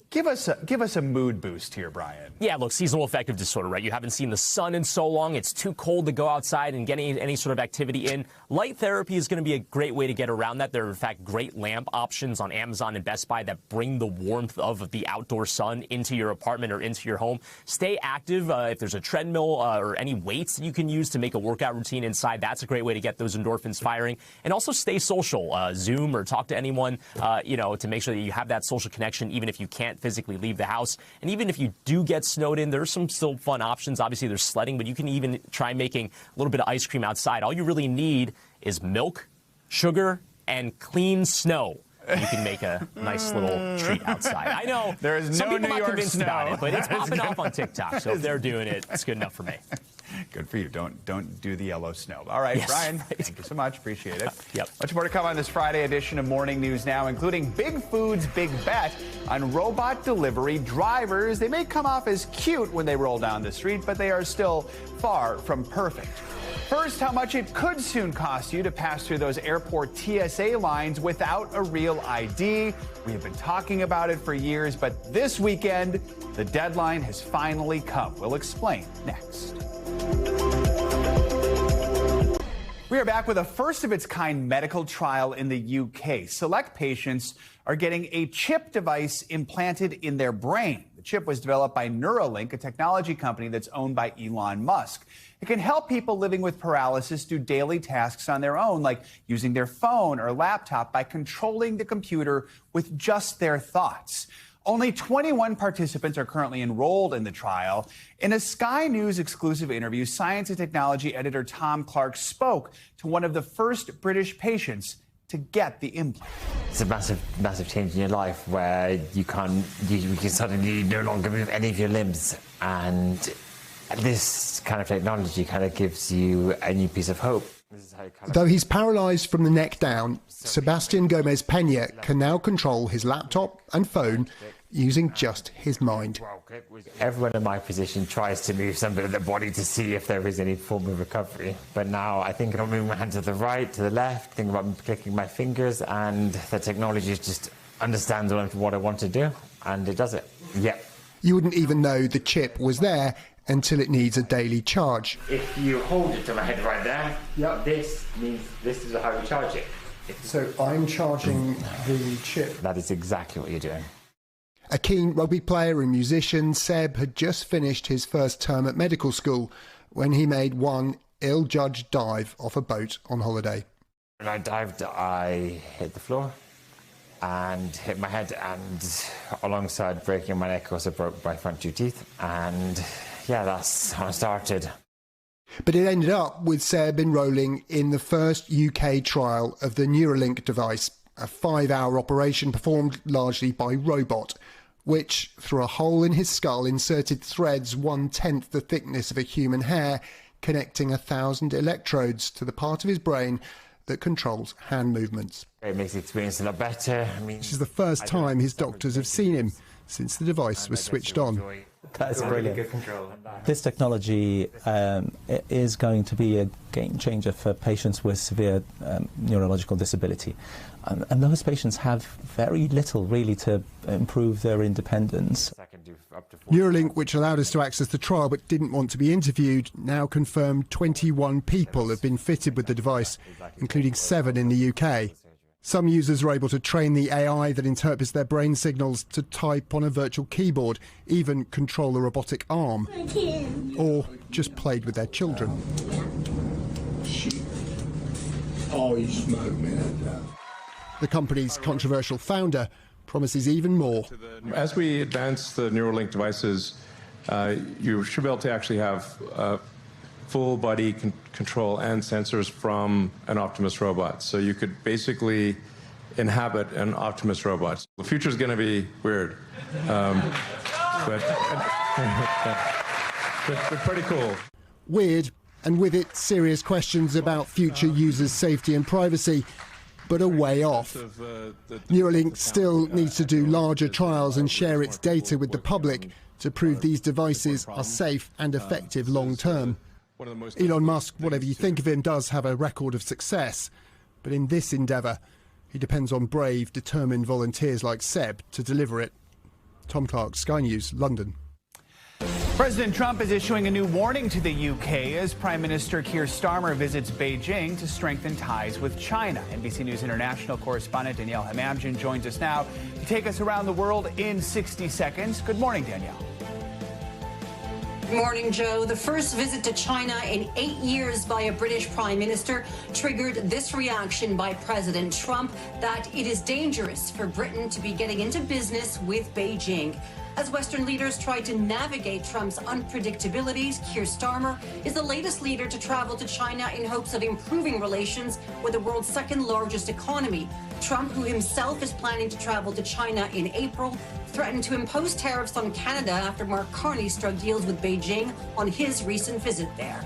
give us a mood boost here, Brian. Yeah, look, seasonal affective disorder, right? You haven't seen the sun in so long. It's too cold to go outside and get any sort of activity in. Light therapy is going to be a great way to get around that. There are, in fact, great lamp options on Amazon and Best Buy that bring the warmth of the outdoor sun into your apartment or into your home. Stay active. If there's a treadmill or any weights that you can use to make a workout routine inside, that's a great way to get those endorphins firing. And also stay social. Zoom or talk to anyone, to make sure that you have that social connection, even if you can't physically leave the house. And even if you do get snowed in, there's some still fun options. Obviously, there's sledding, but you can even try making a little bit of ice cream outside. All you really need is milk, sugar, and clean snow. You can make a nice little treat outside. I know there is some no people New not York convinced snow. about it, but it's popping off on TikTok. So if they're doing it, it's good enough for me. Good for you. Don't do the yellow snow. All right, Yes, Brian, right. thank you so much. Appreciate it. Yep. Much more to come on this Friday edition of Morning News Now, including Big Food's big bet on robot delivery drivers. They may come off as cute when they roll down the street, but they are still far from perfect. First, how much it could soon cost you to pass through those airport TSA lines without a real ID. We have been talking about it for years, but this weekend, the deadline has finally come. We'll explain next. We are back with a first-of-its-kind medical trial in the UK. Select patients are getting a chip device implanted in their brain. The chip was developed by Neuralink, a technology company that's owned by Elon Musk. It can help people living with paralysis do daily tasks on their own, like using their phone or laptop by controlling the computer with just their thoughts. Only 21 participants are currently enrolled in the trial. In a Sky News exclusive interview, science and technology editor Tom Clark spoke to one of the first British patients to get the implant. It's a massive change in your life where you can suddenly no longer move any of your limbs, and this kind of technology kind of gives you a new piece of hope. Though he's paralysed from the neck down, Sebastian Gomez Pena can now control his laptop and phone using just his mind. Everyone in my position tries to move some bit of the body to see if there is any form of recovery. But now I think I'll move my hand to the right, to the left, think about clicking my fingers, and the technology just understands what I want to do, and it does it. Yep. You wouldn't even know the chip was there until it needs a daily charge. If you hold it to my head right there, this means this is how you charge it. So I'm charging the chip. That is exactly what you're doing. A keen rugby player and musician, Seb had just finished his first term at medical school when he made one ill-judged dive off a boat on holiday. When I dived, I hit the floor and hit my head, and alongside breaking my neck, also broke my front two teeth, and yeah, that's how I started. But it ended up with Seb enrolling in the first UK trial of the Neuralink device, a 5-hour operation performed largely by robot, which, through a hole in his skull, inserted threads 1/10 the thickness of a human hair, connecting 1,000 electrodes to the part of his brain that controls hand movements. It makes the experience a lot better. This is the first time his doctors have seen him since the device was switched on. That's brilliant. This technology is going to be a game changer for patients with severe neurological disability. And those patients have very little, really, to improve their independence. Neuralink, which allowed us to access the trial but didn't want to be interviewed, now confirmed 21 people have been fitted with the device, including 7 in the UK. Some users are able to train the AI that interprets their brain signals to type on a virtual keyboard, even control a robotic arm, or just played with their children. Oh, you smoke, man. The company's controversial founder promises even more. As we advance the Neuralink devices, you should be able to actually have full body control and sensors from an Optimus robot. So you could basically inhabit an Optimus robot. The future is going to be weird, but pretty cool. Weird, and with it, serious questions about future users' safety and privacy, but a way off. Neuralink still needs to do larger trials and share its data with the public to prove these devices are safe and effective long term. Elon Musk, whatever you think of him, does have a record of success. But in this endeavour, He depends on brave, determined volunteers like Seb to deliver it. Tom Clark, Sky News, London. President Trump is issuing a new warning to the UK as Prime Minister Keir Starmer visits Beijing to strengthen ties with China. NBC News International correspondent Danielle Hamamdjian joins us now to take us around the world in 60 seconds. Good morning, Danielle. Good morning, Joe. The first visit to China in 8 years by a British Prime Minister triggered this reaction by President Trump that it is dangerous for Britain to be getting into business with Beijing. As Western leaders try to navigate Trump's unpredictabilities, Keir Starmer is the latest leader to travel to China in hopes of improving relations with the world's second largest economy. Trump, who himself is planning to travel to China in April, threatened to impose tariffs on Canada after Mark Carney struck deals with Beijing on his recent visit there.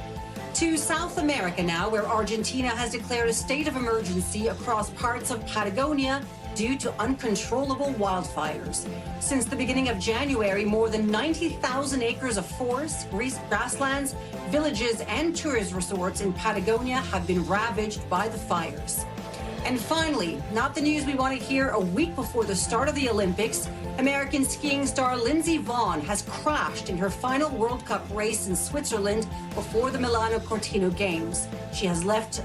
To South America now, where Argentina has declared a state of emergency across parts of Patagonia due to uncontrollable wildfires. Since the beginning of January, more than 90,000 acres of forest, grasslands, villages, and tourist resorts in Patagonia have been ravaged by the fires. And finally, not the news we want to hear a week before the start of the Olympics, American skiing star Lindsey Vonn has crashed in her final World Cup race in Switzerland before the Milano Cortina Games. She was left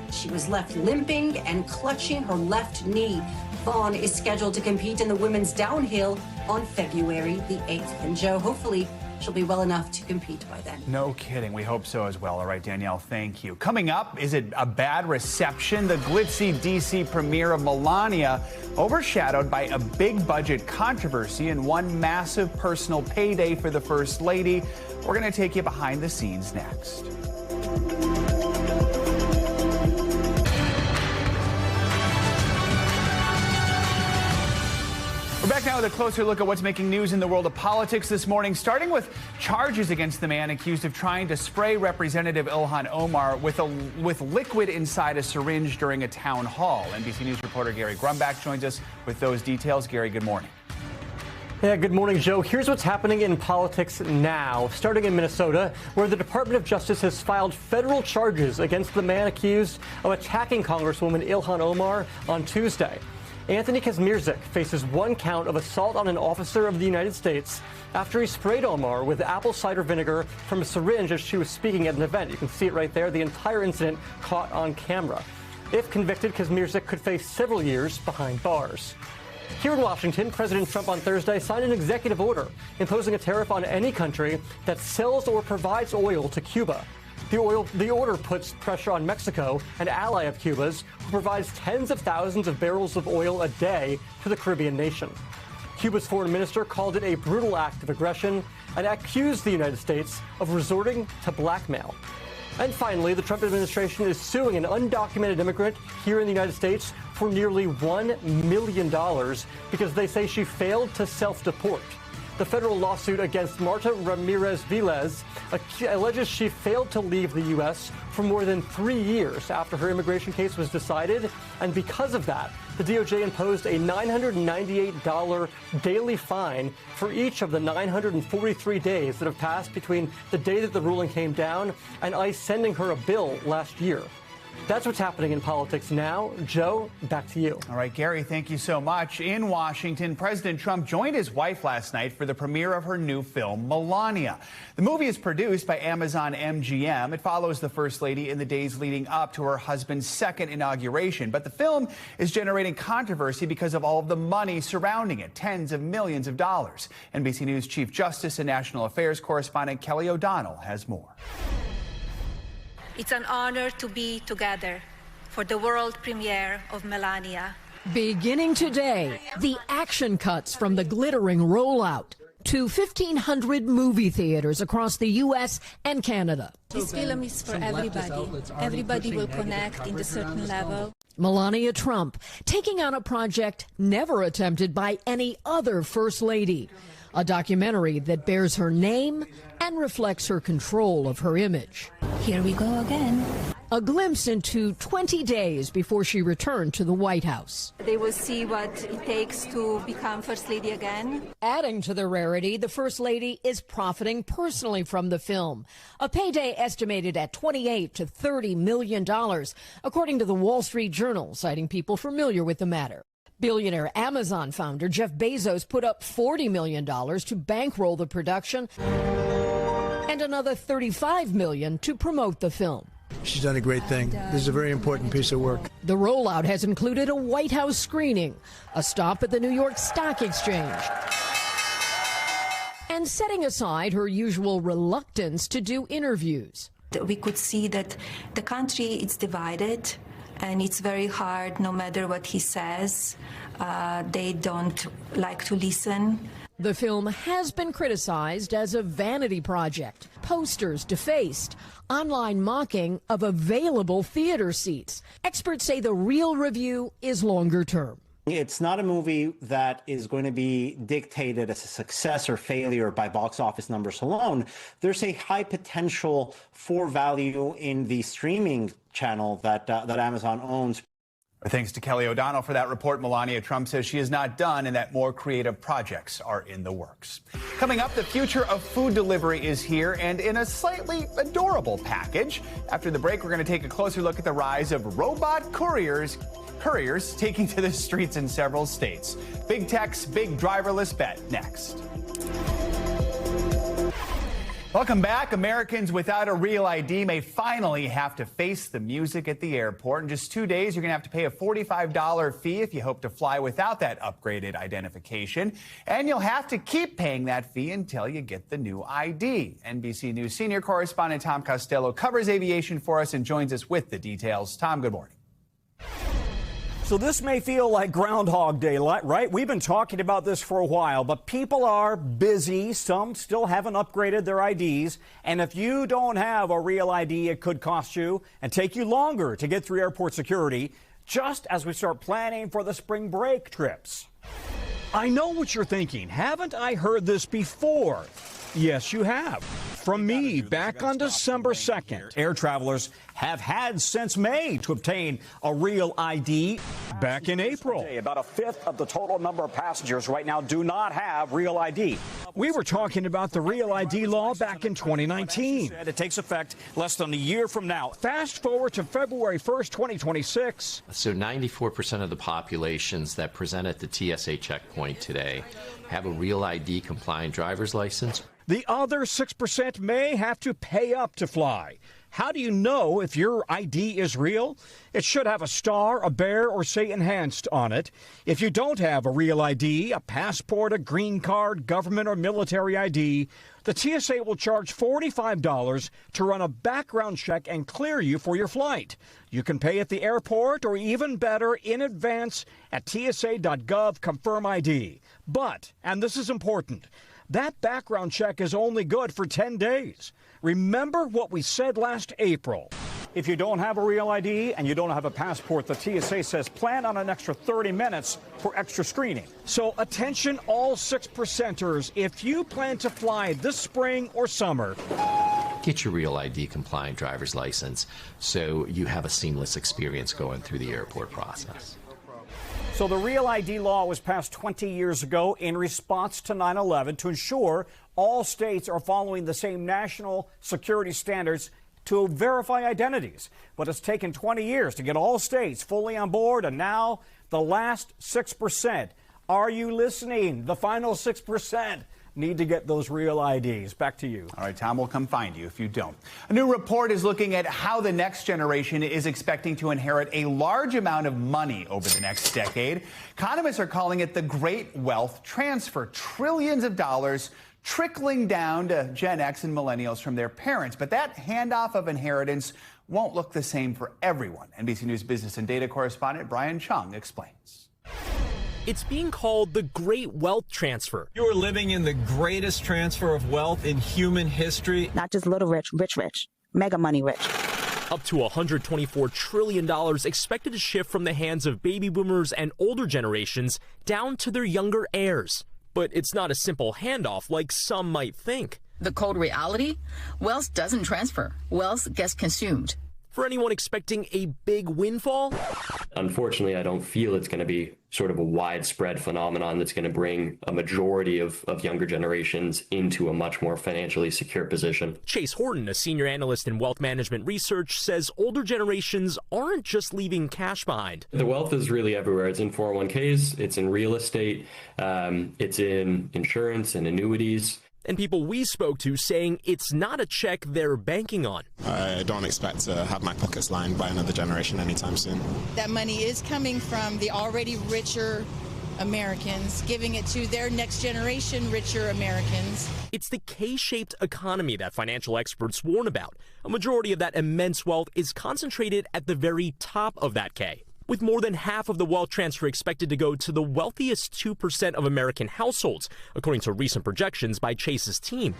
limping and clutching her left knee. Vonn is scheduled to compete in the women's downhill on February the 8th. And Joe, hopefully she'll be well enough to compete by then. No kidding. We hope so as well. All right, Danielle, thank you. Coming up, is it a bad reception? The glitzy DC premiere of Melania overshadowed by a big budget controversy and one massive personal payday for the First Lady. We're going to take you behind the scenes next. We're back now with a closer look at what's making news in the world of politics this morning, starting with charges against the man accused of trying to spray Representative Ilhan Omar with liquid inside a syringe during a town hall. NBC News reporter Gary Grumbach joins us with those details. Gary, good morning. Yeah, good morning, Joe. Here's what's happening in politics now, starting in Minnesota, where the Department of Justice has filed federal charges against the man accused of attacking Congresswoman Ilhan Omar on Tuesday. Anthony Kazmierczak faces one count of assault on an officer of the United States after he sprayed Omar with apple cider vinegar from a syringe as she was speaking at an event. You can see it right there, the entire incident caught on camera. If convicted, Kazmierczak could face several years behind bars. Here in Washington, President Trump on Thursday signed an executive order imposing a tariff on any country that sells or provides oil to Cuba. The order puts pressure on Mexico, an ally of Cuba's, who provides tens of thousands of barrels of oil a day to the Caribbean nation. Cuba's foreign minister called it a brutal act of aggression and accused the United States of resorting to blackmail. And finally, the Trump administration is suing an undocumented immigrant here in the United States for nearly $1 million because they say she failed to self-deport. The federal lawsuit against Marta Ramirez Vilez alleges she failed to leave the U.S. for more than 3 years after her immigration case was decided. And because of that, the DOJ imposed a $998 daily fine for each of the 943 days that have passed between the day that the ruling came down and ICE sending her a bill last year. That's what's happening in politics now. Joe, back to you. All right, Gary, thank you so much. In Washington, President Trump joined his wife last night for the premiere of her new film, Melania. The movie is produced by Amazon MGM. It follows the First Lady in the days leading up to her husband's second inauguration. But the film is generating controversy because of all of the money surrounding it, tens of millions of dollars. NBC News Chief Justice and National Affairs correspondent Kelly O'Donnell has more. It's an honor to be together for the world premiere of Melania. Beginning today, the action cuts from the glittering rollout to 1,500 movie theaters across the U.S. and Canada. This film is for everybody. Everybody will connect in a certain level. Melania Trump taking on a project never attempted by any other First Lady. A documentary that bears her name and reflects her control of her image. Here we go again. A glimpse into 20 days before she returned to the White House. They will see what it takes to become First Lady again. Adding to the rarity, the First Lady is profiting personally from the film. A payday estimated at $28 to $30 million, according to the Wall Street Journal, citing people familiar with the matter. Billionaire Amazon founder Jeff Bezos put up $40 million to bankroll the production and another $35 million to promote the film. She's done a great thing. This is a very important piece of work. The rollout has included a White House screening, a stop at the New York Stock Exchange, and setting aside her usual reluctance to do interviews. We could see that the country is divided, and it's very hard, no matter what he says. They don't like to listen. The film has been criticized as a vanity project. Posters defaced, online mocking of available theater seats. Experts say the real review is longer term. It's not a movie that is going to be dictated as a success or failure by box office numbers alone. There's a high potential for value in the streaming channel that Amazon owns. Thanks to Kelly O'Donnell for that report. Melania Trump says she is not done and that more creative projects are in the works. Coming up, the future of food delivery is here and in a slightly adorable package. After the break, we're going to take a closer look at the rise of robot couriers taking to the streets in several states. Big tech's big driverless bet next. Welcome back. Americans without a real ID may finally have to face the music at the airport. In just 2 days, you're going to have to pay a $45 fee if you hope to fly without that upgraded identification. And you'll have to keep paying that fee until you get the new ID. NBC News senior correspondent Tom Costello covers aviation for us and joins us with the details. Tom, good morning. So this may feel like Groundhog Day, right? We've been talking about this for a while, but people are busy. Some still haven't upgraded their IDs. And if you don't have a real ID, it could cost you and take you longer to get through airport security, just as we start planning for the spring break trips. I know what you're thinking. Haven't I heard this before? Yes, you have. From me, back on December 2nd, air travelers have had since May to obtain a real ID. Back in April, about a fifth of the total number of passengers right now do not have real ID. We were talking about the real ID law back in 2019. It takes effect less than a year from now. Fast forward to February 1st, 2026. So 94% of the populations that present at the TSA checkpoint today have a real ID compliant driver's license. The other 6% may have to pay up to fly. How do you know if your ID is real? It should have a star, a bear, or say enhanced on it. If you don't have a real ID, a passport, a green card, government or military ID, the TSA will charge $45 to run a background check and clear you for your flight. You can pay at the airport or even better in advance at tsa.gov confirm ID. But, and this is important, that background check is only good for 10 days. Remember what we said last April. If you don't have a real ID and you don't have a passport, the TSA says plan on an extra 30 minutes for extra screening. So attention all 6%ers, if you plan to fly this spring or summer, get your real ID compliant driver's license so you have a seamless experience going through the airport process. So the Real ID law was passed 20 years ago in response to 9/11 to ensure all states are following the same national security standards to verify identities. But it's taken 20 years to get all states fully on board, and now the last 6%. Are you listening? The final 6% need to get those real IDs. Back to you. All right, Tom, we'll come find you if you don't. A new report is looking at how the next generation is expecting to inherit a large amount of money over the next decade. Economists are calling it the Great Wealth Transfer. Trillions of dollars trickling down to Gen X and millennials from their parents. But that handoff of inheritance won't look the same for everyone. NBC News business and data correspondent Brian Chung explains. It's being called the Great Wealth Transfer. You are living in the greatest transfer of wealth in human history. Not just little rich, rich, mega money rich. Up to $124 trillion expected to shift from the hands of baby boomers and older generations down to their younger heirs. But it's not a simple handoff like some might think. The cold reality? Wealth doesn't transfer. Wealth gets consumed. For anyone expecting a big windfall, unfortunately, I don't feel it's going to be sort of a widespread phenomenon that's going to bring a majority of younger generations into a much more financially secure position. Chase Horton, a senior analyst in wealth management research, says older generations aren't just leaving cash behind. The wealth is really everywhere. It's in 401ks, it's in real estate, it's in insurance and annuities. And people we spoke to saying it's not a check they're banking on. I don't expect to have my pockets lined by another generation anytime soon. That money is coming from the already richer Americans, giving it to their next generation richer Americans. It's the K-shaped economy that financial experts warn about. A majority of that immense wealth is concentrated at the very top of that K, with more than half of the wealth transfer expected to go to the wealthiest 2% of American households, according to recent projections by Chase's team.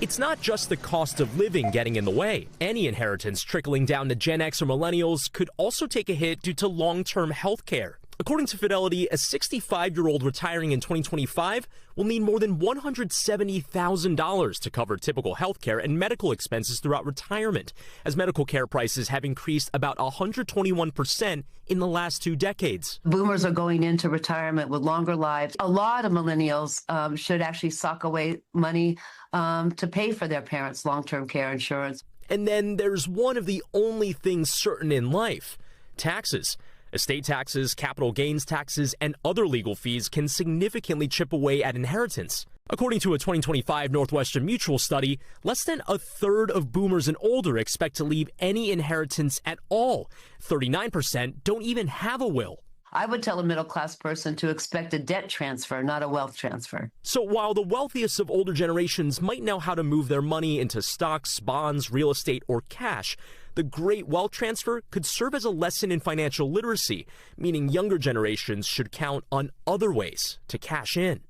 It's not just the cost of living getting in the way. Any inheritance trickling down to Gen X or millennials could also take a hit due to long-term health care. According to Fidelity, a 65-year-old retiring in 2025 will need more than $170,000 to cover typical health care and medical expenses throughout retirement, as medical care prices have increased about 121% in the last 2 decades. Boomers are going into retirement with longer lives. A lot of millennials should actually sock away money to pay for their parents' long-term care insurance. And then there's one of the only things certain in life: taxes. Estate taxes, capital gains taxes, and other legal fees can significantly chip away at inheritance. According to a 2025 Northwestern Mutual study, less than a third of boomers and older expect to leave any inheritance at all. 39% don't even have a will. I would tell a middle-class person to expect a debt transfer, not a wealth transfer. So while the wealthiest of older generations might know how to move their money into stocks, bonds, real estate, or cash, the great wealth transfer could serve as a lesson in financial literacy, meaning younger generations should count on other ways to cash in.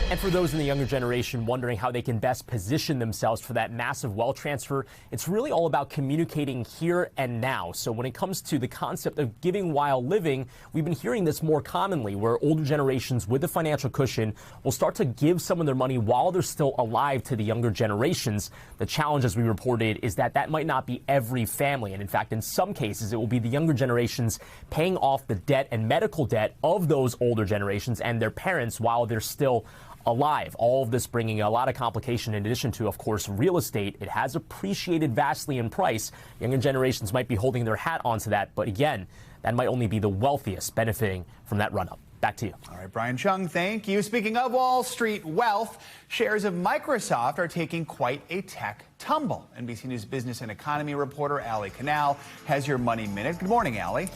And for those in the younger generation wondering how they can best position themselves for that massive wealth transfer, it's really all about communicating here and now. So when it comes to the concept of giving while living, we've been hearing this more commonly, where older generations with the financial cushion will start to give some of their money while they're still alive to the younger generations. The challenge, as we reported, is that that might not be every family. And in fact, in some cases, it will be the younger generations paying off the debt and medical debt of those older generations and their parents while they're still alive. All of this bringing a lot of complication in addition to, of course, real estate. It has appreciated vastly in price. Younger generations might be holding their hat onto that. But again, that might only be the wealthiest benefiting from that run-up. Back to you. All right, Brian Chung, thank you. Speaking of Wall Street wealth, shares of Microsoft are taking quite a tech tumble. NBC News business and economy reporter Allie Canal has your Money Minute. Good morning, Allie.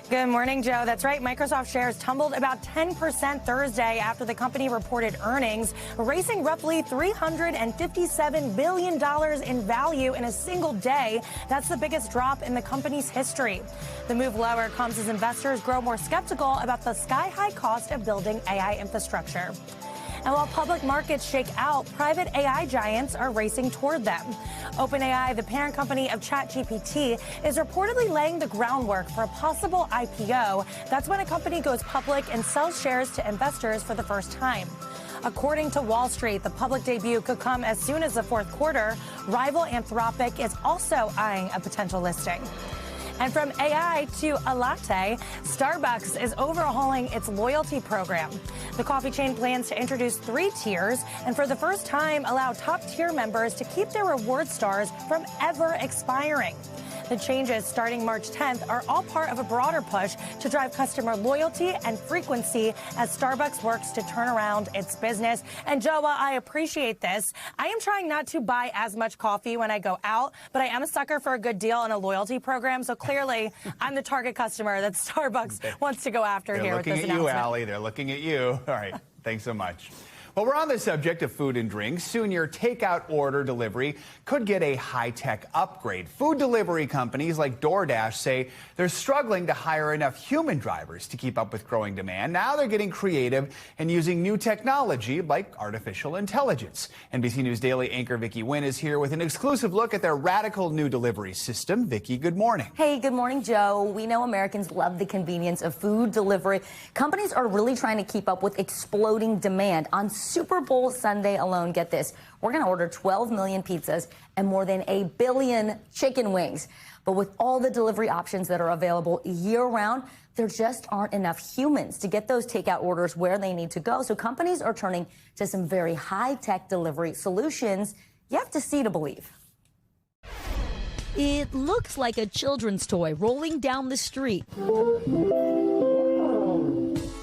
Good morning, Joe. That's right. Microsoft shares tumbled about 10% Thursday after the company reported earnings, erasing roughly $357 billion in value in a single day. That's the biggest drop in the company's history. The move lower comes as investors grow more skeptical about the sky-high cost of building AI infrastructure. And while public markets shake out, private AI giants are racing toward them. OpenAI, the parent company of ChatGPT, is reportedly laying the groundwork for a possible IPO. That's when a company goes public and sells shares to investors for the first time. According to Wall Street, the public debut could come as soon as the fourth quarter. Rival Anthropic is also eyeing a potential listing. And from AI to a latte, Starbucks is overhauling its loyalty program. The coffee chain plans to introduce 3 tiers and for the first time allow top-tier members to keep their reward stars from ever expiring. The changes starting March 10th are all part of a broader push to drive customer loyalty and frequency as Starbucks works to turn around its business. And Joe, while I appreciate this, I am trying not to buy as much coffee when I go out, but I am a sucker for a good deal and a loyalty program. So clearly, I'm the target customer that Starbucks wants to go after here with this announcement. They're looking at you, Allie. They're looking at you. All right. Thanks so much. Well, we're on the subject of food and drinks. Soon your takeout order delivery could get a high-tech upgrade. Food delivery companies like DoorDash say they're struggling to hire enough human drivers to keep up with growing demand. Now they're getting creative and using new technology like artificial intelligence. NBC News Daily anchor Vicki Nguyen is here with an exclusive look at their radical new delivery system. Vicki, good morning. Hey, good morning, Joe. We know Americans love the convenience of food delivery. Companies are really trying to keep up with exploding demand. On Super Bowl Sunday alone, get this, we're going to order 12 million pizzas and more than 1 billion chicken wings. But with all the delivery options that are available year-round, there just aren't enough humans to get those takeout orders where they need to go. So companies are turning to some very high-tech delivery solutions. You have to see to believe. It looks like a children's toy rolling down the street.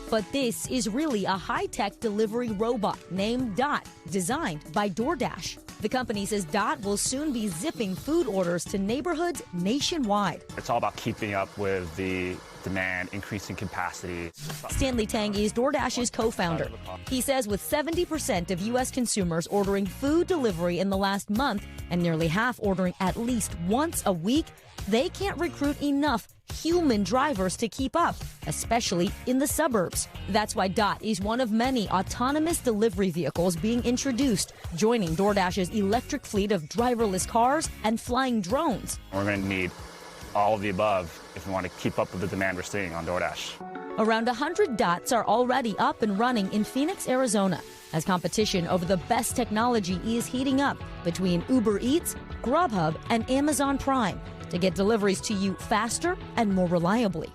But this is really a high-tech delivery robot named Dot, designed by DoorDash. The company says Dot will soon be zipping food orders to neighborhoods nationwide. It's all about keeping up with the demand, increasing capacity. Stanley Tang is DoorDash's co-founder. He says with 70% of U.S. consumers ordering food delivery in the last month and nearly half ordering at least once a week, they can't recruit enough human drivers to keep up, especially in the suburbs. That's why Dot is one of many autonomous delivery vehicles being introduced, joining DoorDash's electric fleet of driverless cars and flying drones. We're going to need all of the above if we want to keep up with the demand we're seeing on DoorDash. Around 100 Dots are already up and running in Phoenix, Arizona, as competition over the best technology is heating up between Uber Eats, Grubhub, and Amazon Prime to get deliveries to you faster and more reliably.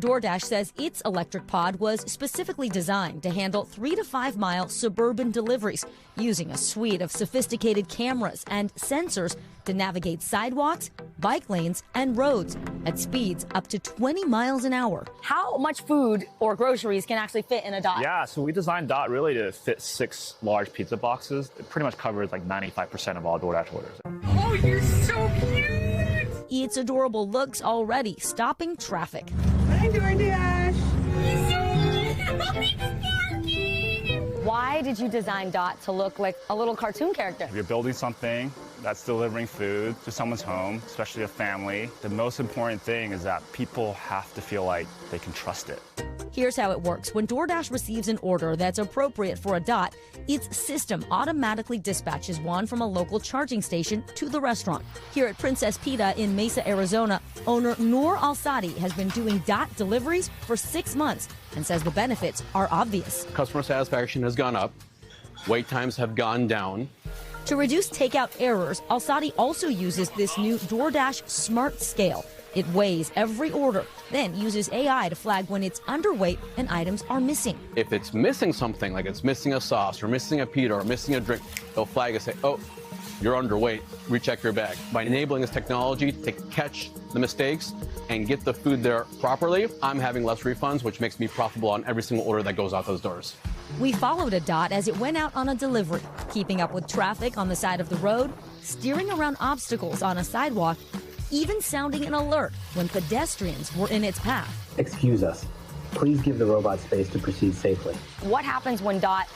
DoorDash says its electric pod was specifically designed to handle 3 to 5 mile suburban deliveries, using a suite of sophisticated cameras and sensors to navigate sidewalks, bike lanes, and roads at speeds up to 20 miles an hour. How much food or groceries can actually fit in a Dot? Yeah, so we designed Dot really to fit 6 large pizza boxes. It pretty much covers like 95% of all DoorDash orders. Oh, you're so cute! Its adorable looks already stopping traffic. Hi, DoorDash. Why did you design Dot to look like a little cartoon character? If you're building something that's delivering food to someone's home, especially a family, the most important thing is that people have to feel like they can trust it. Here's how it works. When DoorDash receives an order that's appropriate for a Dot, its system automatically dispatches one from a local charging station to the restaurant. Here at Princess Pita in Mesa, Arizona, owner Noor Al-Sadi has been doing Dot deliveries for 6 months and says the benefits are obvious. Customer satisfaction has gone up. Wait times have gone down. To reduce takeout errors, Al-Sadi also uses this new DoorDash Smart Scale. It weighs every order, then uses AI to flag when it's underweight and items are missing. If it's missing something, like it's missing a sauce or missing a pita or missing a drink, they'll flag and say, oh, you're underweight, recheck your bag. By enabling this technology to catch the mistakes and get the food there properly, I'm having less refunds, which makes me profitable on every single order that goes out those doors. We followed a Dot as it went out on a delivery, keeping up with traffic on the side of the road, steering around obstacles on a sidewalk, even sounding an alert when pedestrians were in its path. Excuse us. Please give the robot space to proceed safely. What happens when Dot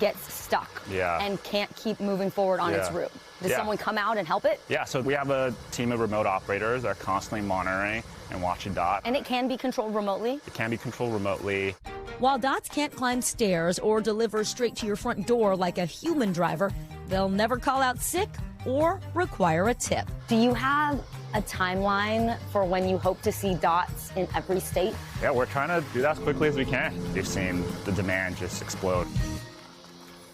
gets stuck and can't keep moving forward on its route? Does someone come out and help it? Yeah, so we have a team of remote operators that are constantly monitoring and watching Dot. And it can be controlled remotely? It can be controlled remotely. While Dots can't climb stairs or deliver straight to your front door like a human driver, they'll never call out sick or require a tip. Do you have a timeline for when you hope to see Dots in every state? Yeah, we're trying to do that as quickly as we can. We've seen the demand just explode.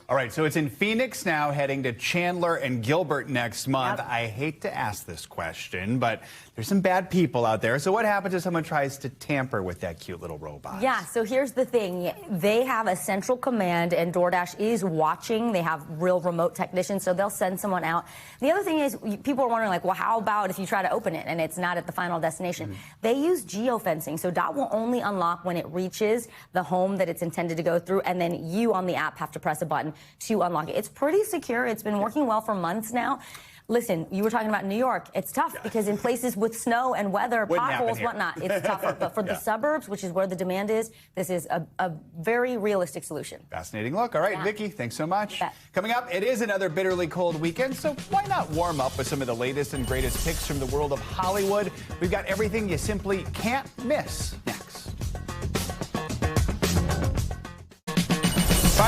All right, so it's in Phoenix now, heading to Chandler and Gilbert next month. I hate to ask this question, but there's some bad people out there. So what happens if someone tries to tamper with that cute little robot? Yeah, so here's the thing. They have a central command, and DoorDash is watching. They have real remote technicians, so they'll send someone out. The other thing is, people are wondering, like, well, how about if you try to open it and it's not at the final destination? They use geofencing, so Dot will only unlock when it reaches the home that it's intended to go through, and then you on the app have to press a button to unlock it. It's pretty secure. It's been working well for months now. Listen, you were talking about New York. It's tough because in places with snow and weather, potholes, whatnot, it's tougher. But for the suburbs, which is where the demand is, this is a very realistic solution. Fascinating look. All right, Vicki, thanks so much. Coming up, it is another bitterly cold weekend, so why not warm up with some of the latest and greatest picks from the world of Hollywood? We've got everything you simply can't miss next.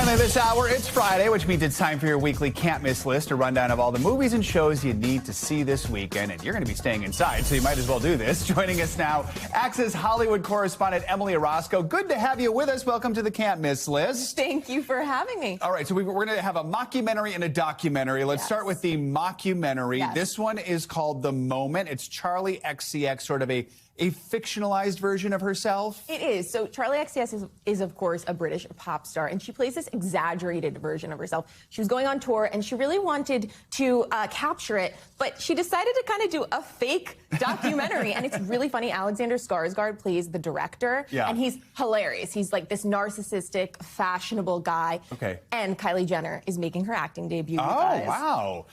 Finally this hour, it's Friday, which means it's time for your weekly can't miss list, a rundown of all the movies and shows you need to see this weekend. And you're going to be staying inside, so you might as well do this. Joining us now, Access Hollywood correspondent Emily Orozco. Good to have you with us. Welcome to the can't miss list. Thank you for having me. All right, so we're going to have a mockumentary and a documentary. Let's start with the mockumentary. Yes. This one is called The Moment. It's Charlie XCX, sort of a fictionalized version of herself? It is. So Charlie XCX is, of course, a British pop star, and she plays this exaggerated version of herself. She was going on tour, and she really wanted to capture it, but she decided to kind of do a fake documentary, and it's really funny. Alexander Skarsgård plays the director, and he's hilarious. He's like this narcissistic, fashionable guy. Okay. And Kylie Jenner is making her acting debut. Oh, wow.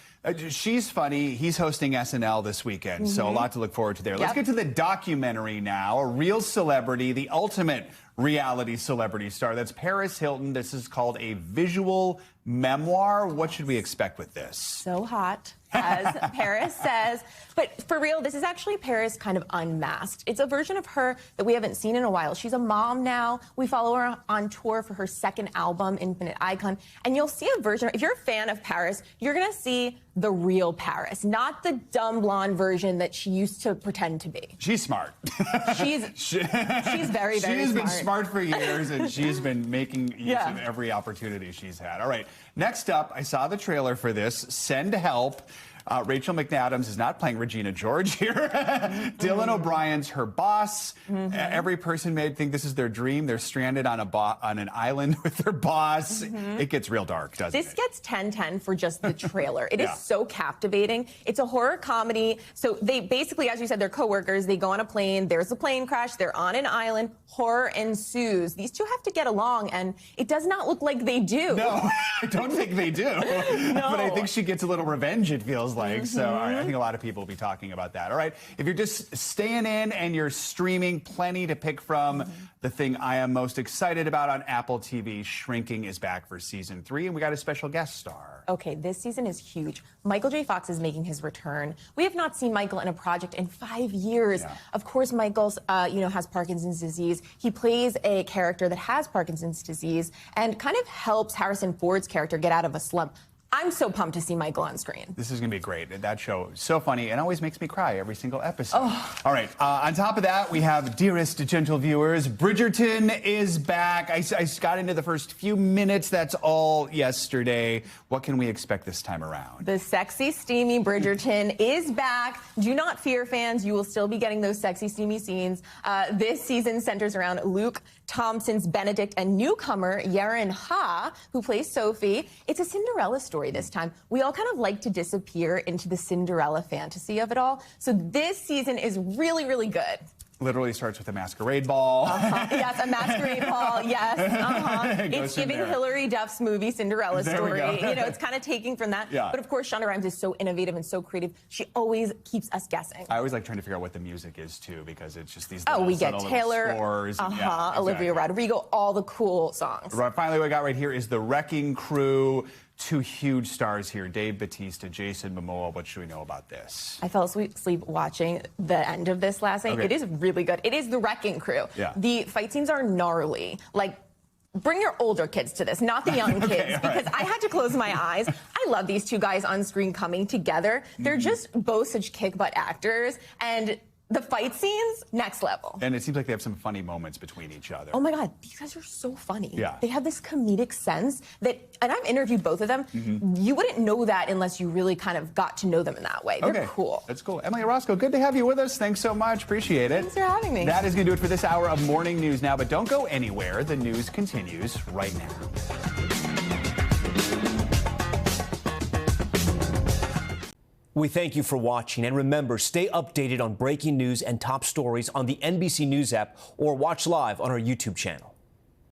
She's funny. He's hosting SNL this weekend, so a lot to look forward to there. Let's get to the documentary now. A real celebrity, the ultimate reality celebrity star. That's Paris Hilton. This is called a visual memoir. What should we expect with this? So hot, as Paris says. But for real, this is actually Paris kind of unmasked. It's a version of her that we haven't seen in a while. She's a mom now. We follow her on tour for her second album, Infinite Icon. And you'll see a version, if you're a fan of Paris, you're going to see the real Paris, not the dumb blonde version that she used to pretend to be. She's smart. She's very, very smart. She's been smart for years, and she's been making use of every opportunity she's had. All right, next up, I saw the trailer for this, Send Help. Rachel McAdams is not playing Regina George here. Dylan O'Brien's her boss. Every person may think this is their dream. They're stranded on an island with their boss. It gets real dark, doesn't it? This gets 10/10 for just the trailer. It is so captivating. It's a horror comedy. So they basically, as you said, they're coworkers. They go on a plane. There's a plane crash. They're on an island. Horror ensues. These two have to get along, and it does not look like they do. No, I don't think they do. No. But I think she gets a little revenge, it feels like. So I think a lot of people will be talking about that. All right, if you're just staying in and you're streaming, plenty to pick from. The thing I am most excited about on Apple TV, Shrinking, is back for season 3, and we got a special guest star. Okay, this season is huge. Michael J. Fox is making his return. We have not seen Michael in a project in 5 years. Of course, Michael's, has Parkinson's disease. He plays a character that has Parkinson's disease and kind of helps Harrison Ford's character get out of a slump. I'm so pumped to see Michael on screen. This is going to be great. That show is so funny and always makes me cry every single episode. All right. On top of that, we have, dearest gentle viewers, Bridgerton is back. I got into the first few minutes. That's all yesterday. What can we expect this time around? The sexy, steamy Bridgerton is back. Do not fear, fans. You will still be getting those sexy, steamy scenes. This season centers around Luke Thompson's Benedict and newcomer Yaren Ha, who plays Sophie. It's a Cinderella story this time. We all kind of like to disappear into the Cinderella fantasy of it all. So this season is really, really good. Literally starts with a masquerade ball. Yes, a masquerade ball. Yes. It's giving Hilary Duff's movie Cinderella story. It's kind of taking from that. But of course, Shonda Rhimes is so innovative and so creative. She always keeps us guessing. I always like trying to figure out what the music is too, because it's just these. We get Taylor, scores. Olivia Rodrigo, all the cool songs. Right. Finally, what we got right here is The Wrecking Crew. Two huge stars here, Dave Bautista, Jason Momoa. What should we know about this? I fell asleep watching the end of this last night. It is really good. It is The Wrecking Crew. The fight scenes are gnarly. Like, bring your older kids to this, not the young kids, because I had to close my eyes. I love these two guys on screen coming together. They're just both such kick-butt actors, and the fight scenes, next level. And it seems like they have some funny moments between each other. Oh my God, these guys are so funny. They have this comedic sense that, and I've interviewed both of them, you wouldn't know that unless you really kind of got to know them in that way. They're cool. That's cool. Emily Orozco, good to have you with us. Thanks so much. Appreciate it. Thanks for having me. That is going to do it for this hour of Morning News Now, but don't go anywhere. The news continues right now. We thank you for watching, and remember, stay updated on breaking news and top stories on the NBC News app or watch live on our YouTube channel.